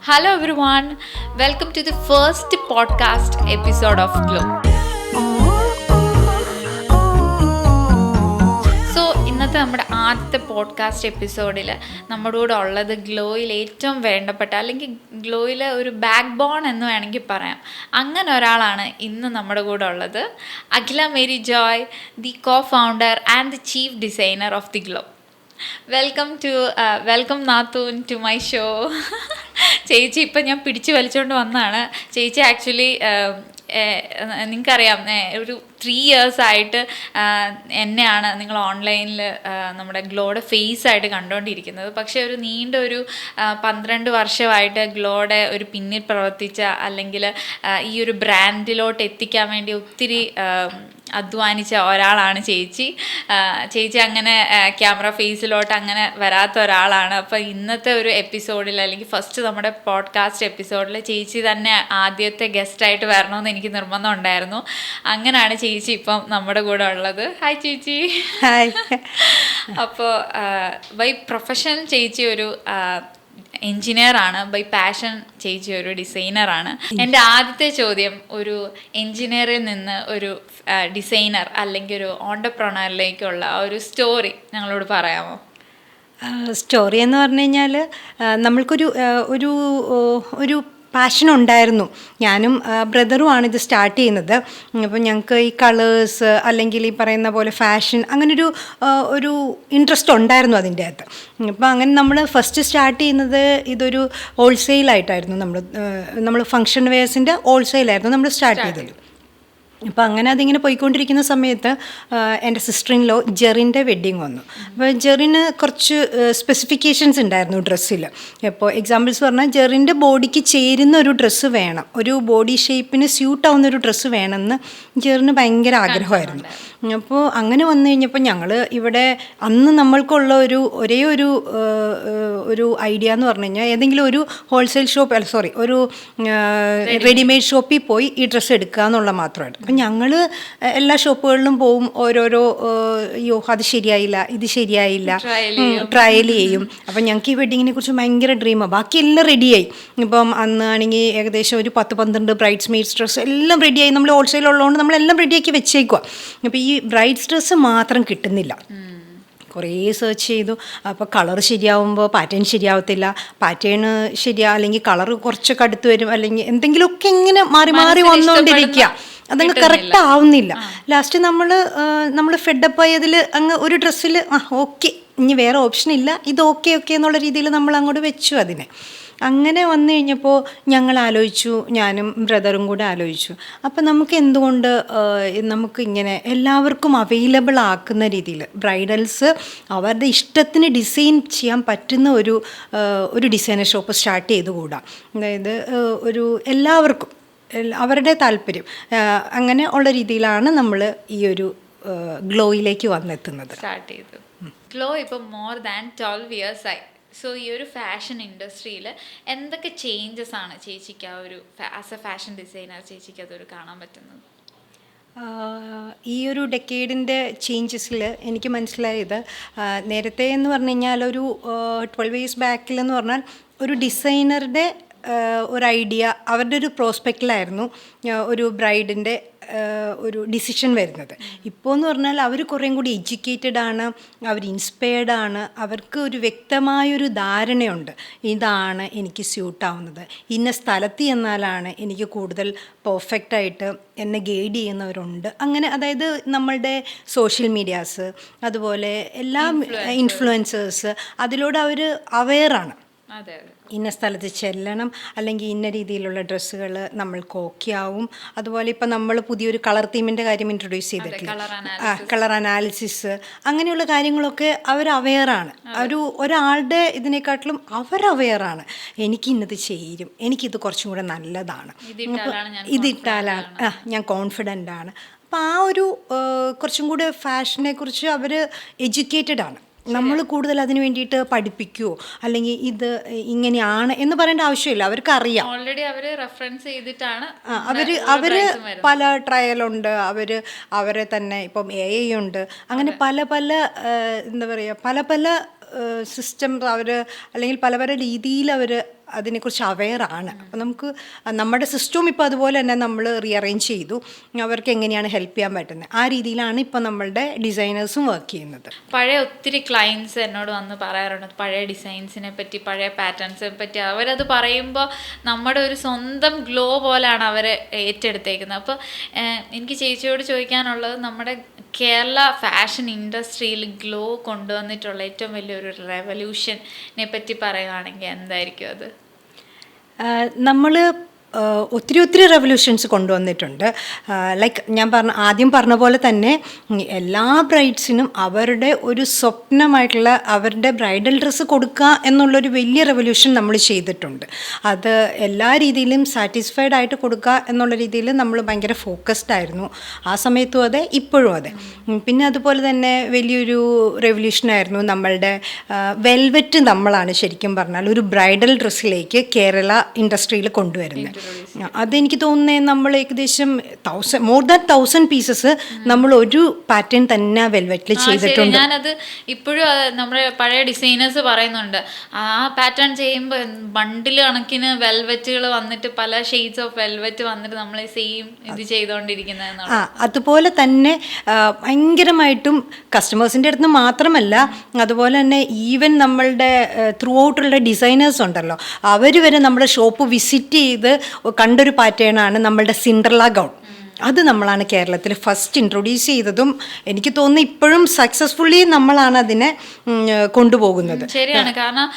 Hello everyone, welcome to the first podcast episode of Glow. So ഇന്നത്തെ നമ്മുടെ ആദ്യത്തെ podcast എപ്പിസോഡിൽ നമ്മുടെ കൂടെ ഉള്ളത് ഗ്ലോയിൽ ഏറ്റവും വേണ്ടപ്പെട്ട അല്ലെങ്കിൽ ഗ്ലോയിലെ ഒരു ബാക്ക് ബോൺ എന്ന് വേണമെങ്കിൽ പറയാം. അങ്ങനെ ഒരാളാണ് ഇന്ന് നമ്മുടെ കൂടെ ഉള്ളത്. Akhila Mary Joy, the co founder and the chief designer of the Glow. Welcome നാത്തൂൻ ടു മൈ ഷോ. ചേച്ചി ഇപ്പം ഞാൻ പിടിച്ചു വലിച്ചുകൊണ്ട് വന്നതാണ്. ചേച്ചി ആക്ച്വലി നിങ്ങൾക്കറിയാം, ഒരു 3 years ആയിട്ട് എന്നെയാണ് നിങ്ങൾ ഓൺലൈനിൽ നമ്മുടെ ഗ്ലോയുടെ ഫേസ് ആയിട്ട് കണ്ടുകൊണ്ടിരിക്കുന്നത്. പക്ഷേ ഒരു നീണ്ട ഒരു 12 വർഷമായിട്ട് ഗ്ലോയുടെ ഒരു പിന്നിൽ പ്രവർത്തിച്ച അല്ലെങ്കിൽ ഈ ഒരു ബ്രാൻഡിലോട്ട് എത്തിക്കാൻ വേണ്ടി ഒത്തിരി അധ്വാനിച്ച ഒരാളാണ് ചേച്ചി. ചേച്ചി അങ്ങനെ ക്യാമറ ഫേസിലോട്ട് അങ്ങനെ വരാത്ത ഒരാളാണ്. അപ്പോൾ ഇന്നത്തെ ഒരു എപ്പിസോഡിൽ അല്ലെങ്കിൽ ഫസ്റ്റ് നമ്മുടെ പോഡ്കാസ്റ്റ് എപ്പിസോഡിൽ ചേച്ചി തന്നെ ആദ്യത്തെ ഗസ്റ്റായിട്ട് വരണമെന്ന് എനിക്ക് നിർബന്ധം ഉണ്ടായിരുന്നു. അങ്ങനെയാണ് ചേച്ചി ഇപ്പം നമ്മുടെ കൂടെ ഉള്ളത്. ഹായ് ചേച്ചി. ഹായ്. അപ്പോൾ ബൈ പ്രൊഫഷൻ ചേച്ചി ഒരു എൻജിനീയറാണ്, ബൈ പാഷൻ ചേച്ചി ഒരു ഡിസൈനറാണ്. എൻ്റെ ആദ്യത്തെ ചോദ്യം, ഒരു എൻജിനീയറിൽ നിന്ന് ഒരു ഡിസൈനർ അല്ലെങ്കിൽ ഒരു ഓണ്ടർപ്രണറിലേക്കുള്ള ഒരു സ്റ്റോറി ഞങ്ങളോട് പറയാമോ? സ്റ്റോറി എന്ന് പറഞ്ഞു കഴിഞ്ഞാൽ നമ്മൾക്കൊരു ഒരു ഒരു പാഷൻ ഉണ്ടായിരുന്നു. ഞാനും ബ്രദറുമാണ് ഇത് സ്റ്റാർട്ട് ചെയ്യുന്നത്. അപ്പോൾ ഞങ്ങൾക്ക് ഈ കളേഴ്സ് അല്ലെങ്കിൽ ഈ പറയുന്ന പോലെ ഫാഷൻ അങ്ങനൊരു ഒരു ഇൻട്രസ്റ്റ് ഉണ്ടായിരുന്നു അതിൻ്റെ അകത്ത്. അപ്പോൾ അങ്ങനെ നമ്മൾ ഫസ്റ്റ് സ്റ്റാർട്ട് ചെയ്യുന്നത് ഇതൊരു ഹോൾസെയിലായിട്ടായിരുന്നു. നമ്മൾ ഫങ്ഷൻ വെയർസിൻ്റെ ഹോൾസെയിലായിരുന്നു നമ്മൾ സ്റ്റാർട്ട് ചെയ്തത്. അപ്പോൾ അങ്ങനെ അതിങ്ങനെ പോയിക്കൊണ്ടിരിക്കുന്ന സമയത്ത് എൻ്റെ സിസ്റ്റർ ഇൻ ലോ ജെറിൻ്റെ വെഡ്ഡിങ് വന്നു. അപ്പോൾ ജെറിന് കുറച്ച് സ്പെസിഫിക്കേഷൻസ് ഉണ്ടായിരുന്നു ഡ്രസ്സിൽ. ഇപ്പോൾ എക്സാമ്പിൾസ് പറഞ്ഞാൽ ജെറിൻ്റെ ബോഡിക്ക് ചേരുന്ന ഒരു ഡ്രസ്സ് വേണം, ഒരു ബോഡി ഷേപ്പിന് സ്യൂട്ടാവുന്ന ഒരു ഡ്രസ്സ് വേണമെന്ന് ജെറിന് ഭയങ്കര ആഗ്രഹമായിരുന്നു. അപ്പോൾ അങ്ങനെ വന്നു കഴിഞ്ഞപ്പോൾ ഞങ്ങൾ ഇവിടെ അന്ന് നമ്മൾക്കുള്ള ഒരേ ഒരു ഐഡിയ എന്ന് പറഞ്ഞു കഴിഞ്ഞാൽ ഏതെങ്കിലും ഒരു ഹോൾസെയിൽ ഷോപ്പ് ഒരു റെഡിമെയ്ഡ് ഷോപ്പിൽ പോയി ഈ ഡ്രസ്സ് എടുക്കുക എന്നുള്ള മാത്രമായിട്ട്. അപ്പം ഞങ്ങൾ എല്ലാ ഷോപ്പുകളിലും പോവും, ഓരോരോ അയ്യോ അത് ശരിയായില്ല, ഇത് ശരിയായില്ല, ട്രയൽ ചെയ്യും. അപ്പം ഞങ്ങൾക്ക് ഈ വെഡ്ഡിങ്ങിനെ കുറിച്ച് ഭയങ്കര ഡ്രീമാണ്. ബാക്കിയെല്ലാം റെഡിയായി. ഇപ്പം അന്ന് ആണെങ്കിൽ ഏകദേശം ഒരു 10-12 ബ്രൈഡ്സ് മെയ്ഡ്സ് ഡ്രസ്സ് എല്ലാം റെഡിയായി. നമ്മൾ ഹോൾസെയിൽ ഉള്ളതുകൊണ്ട് നമ്മളെല്ലാം റെഡിയാക്കി വെച്ചേക്കുക. അപ്പോൾ ഈ ബ്രൈഡ്സ് ഡ്രസ്സ് മാത്രം കിട്ടുന്നില്ല. കുറേ സെർച്ച് ചെയ്തു. അപ്പോൾ കളർ ശരിയാവുമ്പോൾ പാറ്റേൺ ശരിയാവത്തില്ല, പാറ്റേൺ അല്ലെങ്കിൽ കളർ കുറച്ചൊക്കെ അടുത്ത് വരും, അല്ലെങ്കിൽ എന്തെങ്കിലുമൊക്കെ ഇങ്ങനെ മാറി മാറി വന്നുകൊണ്ടിരിക്കുക. അതങ്ങ് കറക്റ്റ് ആവുന്നില്ല. ലാസ്റ്റ് നമ്മൾ ഫെഡപ്പായി അതിൽ അങ്ങ് ഒരു ഡ്രസ്സിൽ ഓക്കെ, ഇനി വേറെ ഓപ്ഷൻ ഇല്ല, ഇത് ഓക്കെ എന്നുള്ള രീതിയിൽ നമ്മൾ അങ്ങോട്ട് വെച്ചു അതിനെ. അങ്ങനെ വന്നു കഴിഞ്ഞപ്പോൾ ഞങ്ങൾ ആലോചിച്ചു, ഞാനും ബ്രദറും കൂടെ ആലോചിച്ചു, അപ്പം നമുക്ക് എന്തുകൊണ്ട് നമുക്ക് ഇങ്ങനെ എല്ലാവർക്കും അവൈലബിൾ ആക്കുന്ന രീതിയിൽ ബ്രൈഡൽസ് അവരുടെ ഇഷ്ടത്തിന് ഡിസൈൻ ചെയ്യാൻ പറ്റുന്ന ഒരു ഡിസൈനർ ഷോപ്പ് സ്റ്റാർട്ട് ചെയ്തുകൂടാ. അതായത് എല്ലാവർക്കും അവരുടെ താല്പര്യം അങ്ങനെ ഉള്ള രീതിയിലാണ് നമ്മൾ ഈ ഒരു ഗ്ലോയിലേക്ക് വന്നെത്തുന്നത്. സ്റ്റാർട്ട് ചെയ്തു. ഗ്ലോ ഇപ്പോൾ മോർ ദാൻ 12 years ആയി. സോ ഈ ഒരു ഫാഷൻ ഇൻഡസ്ട്രിയിൽ എന്തൊക്കെ ചേഞ്ചസ് ആണ് ചേച്ചിക്ക് ആസ് എ ഫാഷൻ ഡിസൈനർ ചേച്ചിക്ക് അതൊരു കാണാൻ പറ്റുന്നത്? ഈ ഒരു ഡെക്കേഡിൻ്റെ ചേഞ്ചസിൽ എനിക്ക് മനസ്സിലായത്, നേരത്തെ എന്ന് പറഞ്ഞു കഴിഞ്ഞാൽ ഒരു 12 years ബാക്കിലെന്ന് പറഞ്ഞാൽ ഒരു ഡിസൈനറുടെ ഒരു ഐഡിയ അവരുടെ ഒരു പ്രോസ്പെക്റ്റിലായിരുന്നു ഒരു ബ്രൈഡിൻ്റെ ഒരു ഡിസിഷൻ വരുന്നത്. ഇപ്പോൾ എന്ന് പറഞ്ഞാൽ അവർ കുറേയും കൂടി എഡ്യൂക്കേറ്റഡ് ആണ്, അവർ ഇൻസ്പയർഡ് ആണ്, അവർക്ക് ഒരു വ്യക്തമായൊരു ധാരണയുണ്ട്, ഇതാണ് എനിക്ക് സ്യൂട്ടാവുന്നത്, ഇന്ന സ്ഥലത്ത് ചെന്നാലാണ് എനിക്ക് കൂടുതൽ പെർഫെക്റ്റായിട്ട് എന്നെ ഗൈഡ് ചെയ്യുന്നവരുണ്ട്. അങ്ങനെ അതായത് നമ്മളുടെ സോഷ്യൽ മീഡിയാസ്, അതുപോലെ എല്ലാ ഇൻഫ്ലുവൻസേഴ്സ്, അതിലൂടെ അവർ അവെയറാണ്. ഇന്ന സ്ഥലത്ത് ചെല്ലണം, അല്ലെങ്കിൽ ഇന്ന രീതിയിലുള്ള ഡ്രസ്സുകൾ നമ്മൾക്ക് ഓക്കെ ആവും. അതുപോലെ ഇപ്പം നമ്മൾ പുതിയൊരു കളർ തീമിൻ്റെ കാര്യം ഇൻട്രൊഡ്യൂസ് ചെയ്തിട്ടില്ല, കളർ അനാലിസിസ്, അങ്ങനെയുള്ള കാര്യങ്ങളൊക്കെ അവർ അവെയറാണ്. ഒരാളുടെ ഇതിനെക്കാട്ടിലും അവർ അവെയറാണ്. എനിക്ക് ഇന്നത് ചേരും, എനിക്കിത് കുറച്ചും കൂടെ നല്ലതാണ്, ഇതിട്ടാലാണ് ഞാൻ കോൺഫിഡൻ്റ് ആണ്. അപ്പം ആ ഒരു കുറച്ചും കൂടെ ഫാഷനെ കുറിച്ച് അവർ എഡ്യൂക്കേറ്റഡ് ആണ്. നമ്മൾ കൂടുതൽ അതിന് വേണ്ടിയിട്ട് പഠിപ്പിക്കുമോ അല്ലെങ്കിൽ ഇത് ഇങ്ങനെയാണ് എന്ന് പറയേണ്ട ആവശ്യമില്ല, അവർക്ക് അറിയാം. ഓൾറെഡി അവർ റെഫറൻസ് ചെയ്തിട്ടാണ് അവർ പല ട്രയലുണ്ട്, അവരെ തന്നെ ഇപ്പം AI ഉണ്ട്, അങ്ങനെ പല എന്താ പറയുക, പല സിസ്റ്റംസ് അവർ അല്ലെങ്കിൽ പല രീതിയിൽ അവർ അതിനെക്കുറിച്ച് അവെയറാണ്. അപ്പോൾ നമുക്ക് നമ്മുടെ സിസ്റ്റവും ഇപ്പോൾ അതുപോലെ തന്നെ നമ്മൾ റീഅറേഞ്ച് ചെയ്തു, അവർക്ക് എങ്ങനെയാണ് ഹെൽപ്പ് ചെയ്യാൻ പറ്റുന്നത്. ആ രീതിയിലാണ് ഇപ്പോൾ നമ്മളുടെ ഡിസൈനേഴ്സും വർക്ക് ചെയ്യുന്നത്. പഴയ ഒത്തിരി ക്ലയൻസ് എന്നോട് വന്ന് പറയാറുണ്ട് പഴയ ഡിസൈൻസിനെ പറ്റി, പഴയ പാറ്റേൺസിനെ പറ്റി. അവരത് പറയുമ്പോൾ നമ്മുടെ ഒരു സ്വന്തം ഗ്ലോ പോലെയാണ് അവർ ഏറ്റെടുത്തേക്കുന്നത്. അപ്പോൾ എനിക്ക് ചേച്ചിയോട് ചോദിക്കാനുള്ളത്, നമ്മുടെ കേരള ഫാഷൻ ഇൻഡസ്ട്രിയിൽ ഗ്ലോ കൊണ്ടുവന്നിട്ടുള്ള ഏറ്റവും വലിയൊരു റെവല്യൂഷനെ പറ്റി പറയുകയാണെങ്കിൽ എന്തായിരിക്കും അത്? നമ്മൾ ഒത്തിരി റെവല്യൂഷൻസ് കൊണ്ടുവന്നിട്ടുണ്ട്. ലൈക്ക് ഞാൻ ആദ്യം പറഞ്ഞ പോലെ തന്നെ എല്ലാ ബ്രൈഡ്സിനും അവരുടെ ഒരു സ്വപ്നമായിട്ടുള്ള അവരുടെ ബ്രൈഡൽ ഡ്രസ്സ് കൊടുക്കുക എന്നുള്ളൊരു വലിയ റെവല്യൂഷൻ നമ്മൾ ചെയ്തിട്ടുണ്ട്. അത് എല്ലാ രീതിയിലും സാറ്റിസ്ഫൈഡ് ആയിട്ട് കൊടുക്കുക എന്നുള്ള രീതിയിൽ നമ്മൾ ഭയങ്കര ഫോക്കസ്ഡ് ആയിരുന്നു ആ സമയത്തും അതെ, ഇപ്പോഴും അതെ. പിന്നെ അതുപോലെ തന്നെ വലിയൊരു റെവല്യൂഷനായിരുന്നു നമ്മളുടെ വെൽവെറ്റ്. നമ്മളാണ് ശരിക്കും പറഞ്ഞാൽ ഒരു ബ്രൈഡൽ ഡ്രസ്സിലേക്ക് കേരള ഇൻഡസ്ട്രിയിൽ കൊണ്ടുവരുന്നത്. അതെനിക്ക് തോന്നുന്നത് നമ്മൾ ഏകദേശം മോർ ദാൻ 1000 പീസസ് നമ്മൾ ഒരു പാറ്റേൺ തന്നെ വെൽവെറ്റിൽ ചെയ്തിട്ടുണ്ട്. ഞാനത് ഇപ്പോഴും നമ്മുടെ പഴയ ഡിസൈനേഴ്സ് പറയുന്നുണ്ട്, ആ പാറ്റേൺ ചെയ്യുമ്പോൾ ബണ്ടിൽ കണക്കിന് വെൽവെറ്റുകൾ വന്നിട്ട് പല ഷെയ്ഡ്സ് ഓഫ് വെൽവെറ്റ് വന്നിട്ട് നമ്മൾ സെയിം ഇത് ചെയ്തുകൊണ്ടിരിക്കുന്നത്. അതുപോലെ തന്നെ ഭയങ്കരമായിട്ടും കസ്റ്റമേഴ്സിൻ്റെ അടുത്ത് മാത്രമല്ല, അതുപോലെ തന്നെ ഈവൻ നമ്മളുടെ ത്രൂ ഔട്ടുള്ള ഡിസൈനേഴ്സ് ഉണ്ടല്ലോ, അവർ വരെ നമ്മുടെ ഷോപ്പ് വിസിറ്റ് ചെയ്ത് കണ്ടൊരു പാറ്റേണാണ് നമ്മളുടെ സിൻഡ്രല്ല ഗൗൺ. അത് നമ്മളാണ് കേരളത്തിൽ ഫസ്റ്റ് ഇൻട്രൊഡ്യൂസ് ചെയ്തതും എനിക്ക് തോന്നുന്നു ഇപ്പോഴും സക്സസ്ഫുള്ളി നമ്മളാണ് അതിനെ കൊണ്ടുപോകുന്നത്. ശരിയാണ്. കാരണം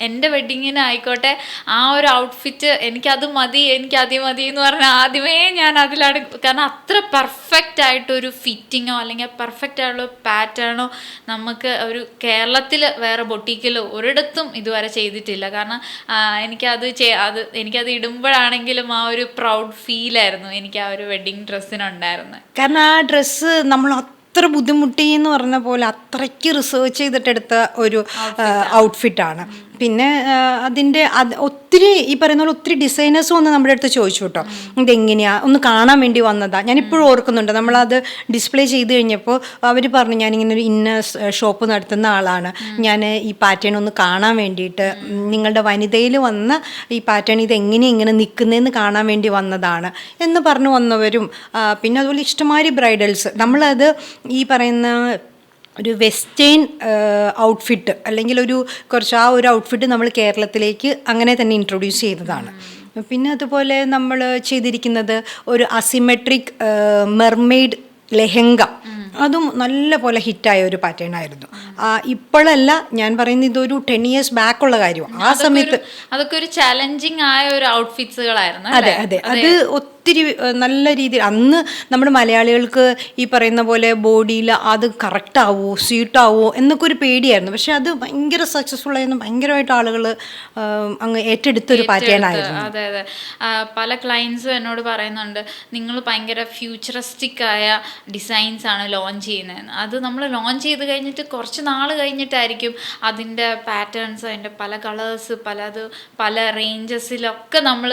എൻ്റെ വെഡിങ്ങിനായിക്കോട്ടെ ആ ഒരു ഔട്ട്ഫിറ്റ് എനിക്കത് മതി എന്ന് പറഞ്ഞാൽ ആദ്യമേ ഞാൻ അതിലാണ്. കാരണം അത്ര പെർഫെക്റ്റ് ആയിട്ടൊരു ഫിറ്റിങ്ങോ അല്ലെങ്കിൽ പെർഫെക്റ്റ് ആയിട്ടുള്ള പാറ്റേണോ നമുക്ക് ഒരു കേരളത്തിൽ വേറെ ബൊട്ടീക്കിലോ ഒരിടത്തും ഇതുവരെ ചെയ്തിട്ടില്ല. കാരണം എനിക്കത് ഇടുമ്പോഴാണെങ്കിലും ആ ഒരു പ്രൗഡ് ഫീലായിരുന്നു എനിക്ക് ആ ഒരു വെഡിങ് ഡ്രസ്സിനുണ്ടായിരുന്നത്. കാരണം ആ ഡ്രസ്സ് നമ്മൾ അത്ര ബുദ്ധിമുട്ടി എന്ന് പറഞ്ഞ പോലെ അത്രയ്ക്ക് റിസർച്ച് ചെയ്തിട്ടെടുത്ത ഒരു ഔട്ട്ഫിറ്റാണ്. പിന്നെ അതിൻ്റെ ഒത്തിരി ഈ പറയുന്ന പോലെ ഒത്തിരി ഡിസൈനേഴ്സും ഒന്ന് നമ്മുടെ അടുത്ത് ചോദിച്ചു കേട്ടോ, ഇതെങ്ങനെയാണ് ഒന്ന് കാണാൻ വേണ്ടി വന്നതാണ്. ഞാനിപ്പോഴും ഓർക്കുന്നുണ്ട്, നമ്മളത് ഡിസ്പ്ലേ ചെയ്ത് കഴിഞ്ഞപ്പോൾ അവർ പറഞ്ഞു, ഞാനിങ്ങനെ ഒരു ഇന്ന ഷോപ്പ് നടത്തുന്ന ആളാണ്, ഞാൻ ഈ പാറ്റേൺ ഒന്ന് കാണാൻ വേണ്ടിയിട്ട് നിങ്ങളുടെ വനിതയിൽ വന്ന ഈ പാറ്റേൺ ഇങ്ങനെ നിൽക്കുന്നതെന്ന് കാണാൻ വേണ്ടി വന്നതാണ് എന്ന് പറഞ്ഞു വന്നവരും. പിന്നെ അതുപോലെ ഇഷ്ടംമാതിരി ബ്രൈഡൽസ് നമ്മളത് ഈ പറയുന്ന ഒരു വെസ്റ്റേൺ ഔട്ട്ഫിറ്റ് അല്ലെങ്കിൽ കുറച്ച് ആ ഒരു ഔട്ട്ഫിറ്റ് നമ്മൾ കേരളത്തിലേക്ക് അങ്ങനെ തന്നെ ഇൻട്രൊഡ്യൂസ് ചെയ്തതാണ്. പിന്നെ അതുപോലെ നമ്മൾ ചെയ്തിരിക്കുന്നത് ഒരു അസിമെട്രിക് മെർമെയ്ഡ് ലെഹങ്ക, അതും നല്ല പോലെ ഹിറ്റായ ഒരു പാറ്റേൺ ആയിരുന്നു. ഇപ്പോഴല്ല ഞാൻ പറയുന്നത്, ഇതൊരു 10 years ബാക്കുള്ള കാര്യമാണ്. ആ സമയത്ത് അതൊക്കെ ഒരു ചാലഞ്ചിങ് ആയ ഒരു ഔട്ട്ഫിറ്റ്സുകളായിരുന്നു. അതെ, അത് ഒത്തിരി നല്ല രീതിയിൽ അന്ന് നമ്മുടെ മലയാളികൾക്ക് ഈ പറയുന്ന പോലെ ബോഡിയിൽ അത് കറക്റ്റ് ആവുമോ സ്യൂട്ടാവോ എന്നൊക്കെ ഒരു പേടിയായിരുന്നു. പക്ഷെ അത് ഭയങ്കര സക്സസ്ഫുൾ ആയിരുന്നു, ഭയങ്കരമായിട്ട് ആളുകൾ അങ്ങ് ഏറ്റെടുത്തൊരു പാറ്റേൺ ആയിരുന്നു. അതെ. പല ക്ലയൻസും എന്നോട് പറയുന്നുണ്ട്, നിങ്ങൾ ഭയങ്കര ഫ്യൂച്ചറിസ്റ്റിക് ആയ ഡിസൈൻസ് ആണ് ലോഞ്ച് ചെയ്യുന്നതെന്ന്. അത് നമ്മൾ ലോഞ്ച് ചെയ്ത് കഴിഞ്ഞിട്ട് കുറച്ച് നാൾ കഴിഞ്ഞിട്ടായിരിക്കും അതിൻ്റെ പാറ്റേൺസ്, അതിൻ്റെ പല കളേഴ്സ്, പല റേഞ്ചസിലൊക്കെ നമ്മൾ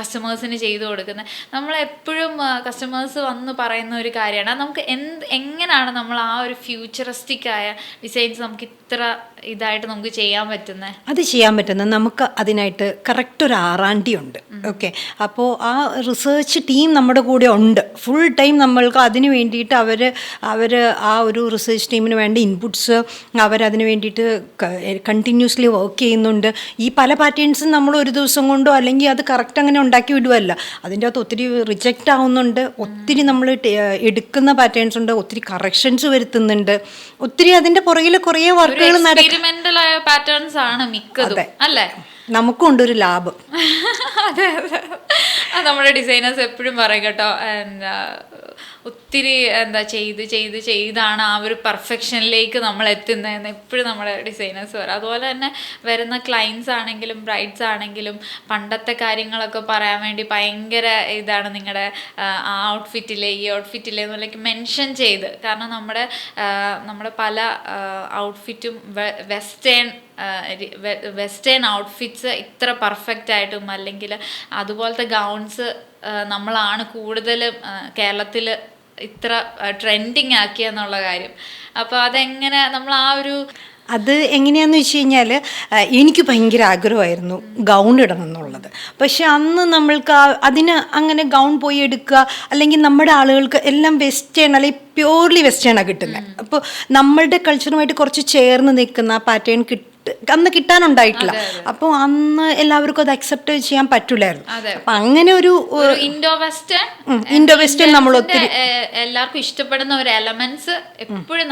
കസ്റ്റമേഴ്സിന് ചെയ്തു കൊടുക്കുന്നത്. നമ്മളെപ്പോഴും കസ്റ്റമേഴ്സ് വന്ന് പറയുന്ന ഒരു കാര്യമാണ്, നമുക്ക് എങ്ങനെയാണ് നമ്മൾ ആ ഒരു ഫ്യൂച്ചറിസ്റ്റിക് ആയ ഡിസൈൻസ് നമുക്ക് ഇത്ര ഇതായിട്ട് നമുക്ക് ചെയ്യാൻ പറ്റുന്നത്? അത് ചെയ്യാൻ പറ്റുന്നത് നമുക്ക് അതിനായിട്ട് കറക്റ്റ് ഒരു R&D ഉണ്ട്. ഓക്കെ, അപ്പോൾ ആ റിസർച്ച് ടീം നമ്മുടെ കൂടെ ഉണ്ട് ഫുൾ ടൈം. നമ്മൾക്ക് അതിന് വേണ്ടിയിട്ട് അവർ ആ ഒരു റിസർച്ച് ടീമിന് വേണ്ട ഇൻപുട്സ് അവരതിന് വേണ്ടിയിട്ട് കണ്ടിന്യൂസ്ലി വർക്ക് ചെയ്യുന്നുണ്ട്. ഈ പല പാറ്റേൺസും നമ്മൾ ഒരു ദിവസം കൊണ്ടോ അല്ലെങ്കിൽ അത് കറക്റ്റ് അങ്ങനെ ഉണ്ടാക്കി വിടുമല്ല, അതിൻ്റെ അകത്ത് ഒത്തിരി റിജക്റ്റ് ആവുന്നുണ്ട്, ഒത്തിരി നമ്മൾ എടുക്കുന്ന പാറ്റേൺസ് ഉണ്ട്, ഒത്തിരി കറക്ഷൻസ് വരുത്തുന്നുണ്ട്, ഒത്തിരി അതിൻ്റെ പുറകിൽ കുറേ വർക്കുകൾ എക്സ്പെരിമെന്റൽ ആയ പാറ്റേൺസ് ആണ് മിക്കതും, അല്ലേ? നമുക്കും ഉണ്ടൊരു ലാഭം. അതെ, നമ്മുടെ ഡിസൈനേഴ്സ് എപ്പോഴും പറയും കേട്ടോ, ഒത്തിരി ചെയ്താണ് ആ ഒരു പെർഫെക്ഷനിലേക്ക് നമ്മൾ എത്തുന്നതെന്ന് എപ്പോഴും നമ്മുടെ ഡിസൈനേഴ്സ് പറയും. അതുപോലെ തന്നെ വരുന്ന ക്ലയൻസ് ആണെങ്കിലും ബ്രൈഡ്സ് ആണെങ്കിലും പണ്ടത്തെ കാര്യങ്ങളൊക്കെ പറയാൻ വേണ്ടി ഭയങ്കര ഇതാണ്, നിങ്ങളുടെ ആ ഔട്ട്ഫിറ്റിലെ ഈ ഔട്ട്ഫിറ്റിലെ എന്നുള്ളതൊക്കെ മെൻഷൻ ചെയ്ത്. കാരണം നമ്മുടെ പല ഔട്ട്ഫിറ്റും വെസ്റ്റേൺ ഔട്ട്ഫിറ്റ്സ് ഇത്ര പെർഫെക്റ്റ് ആയിട്ടും അല്ലെങ്കിൽ അതുപോലത്തെ ഗൗൺസ് നമ്മളാണ് കൂടുതലും കേരളത്തിൽ ഇത്ര ട്രെൻഡിങ് ആക്കിയെന്നുള്ള കാര്യം. അപ്പോൾ അതെങ്ങനെ നമ്മൾ ആ ഒരു അത് എങ്ങനെയാണെന്ന് വെച്ച് കഴിഞ്ഞാൽ എനിക്ക് ഭയങ്കര ആഗ്രഹമായിരുന്നു ഗൗൺ ഇടണം എന്നുള്ളത്. പക്ഷെ അന്ന് നമ്മൾക്ക് അതിന് അങ്ങനെ ഗൗൺ പോയി എടുക്കുക, അല്ലെങ്കിൽ നമ്മുടെ ആളുകൾക്ക് എല്ലാം വെസ്റ്റേൺ അല്ലെങ്കിൽ പ്യൂർലി വെസ്റ്റേണാണ് കിട്ടുന്നത്. അപ്പോൾ നമ്മളുടെ കൾച്ചറുമായിട്ട് കുറച്ച് ചേർന്ന് നിൽക്കുന്ന പാറ്റേൺ അന്ന് കിട്ടാനുണ്ടായിട്ടില്ല. അപ്പോൾ അന്ന് എല്ലാവർക്കും അത് അക്സെപ്റ്റ് ചെയ്യാൻ പറ്റൂലായിരുന്നു. അപ്പൊ അങ്ങനെ ഒരു ഇൻഡോ വെസ്റ്റേൺ നമ്മൾ ഒത്തിരി എല്ലാവർക്കും ഇഷ്ടപ്പെടുന്ന ഒരു എലമെന്റ്സ് എപ്പോഴും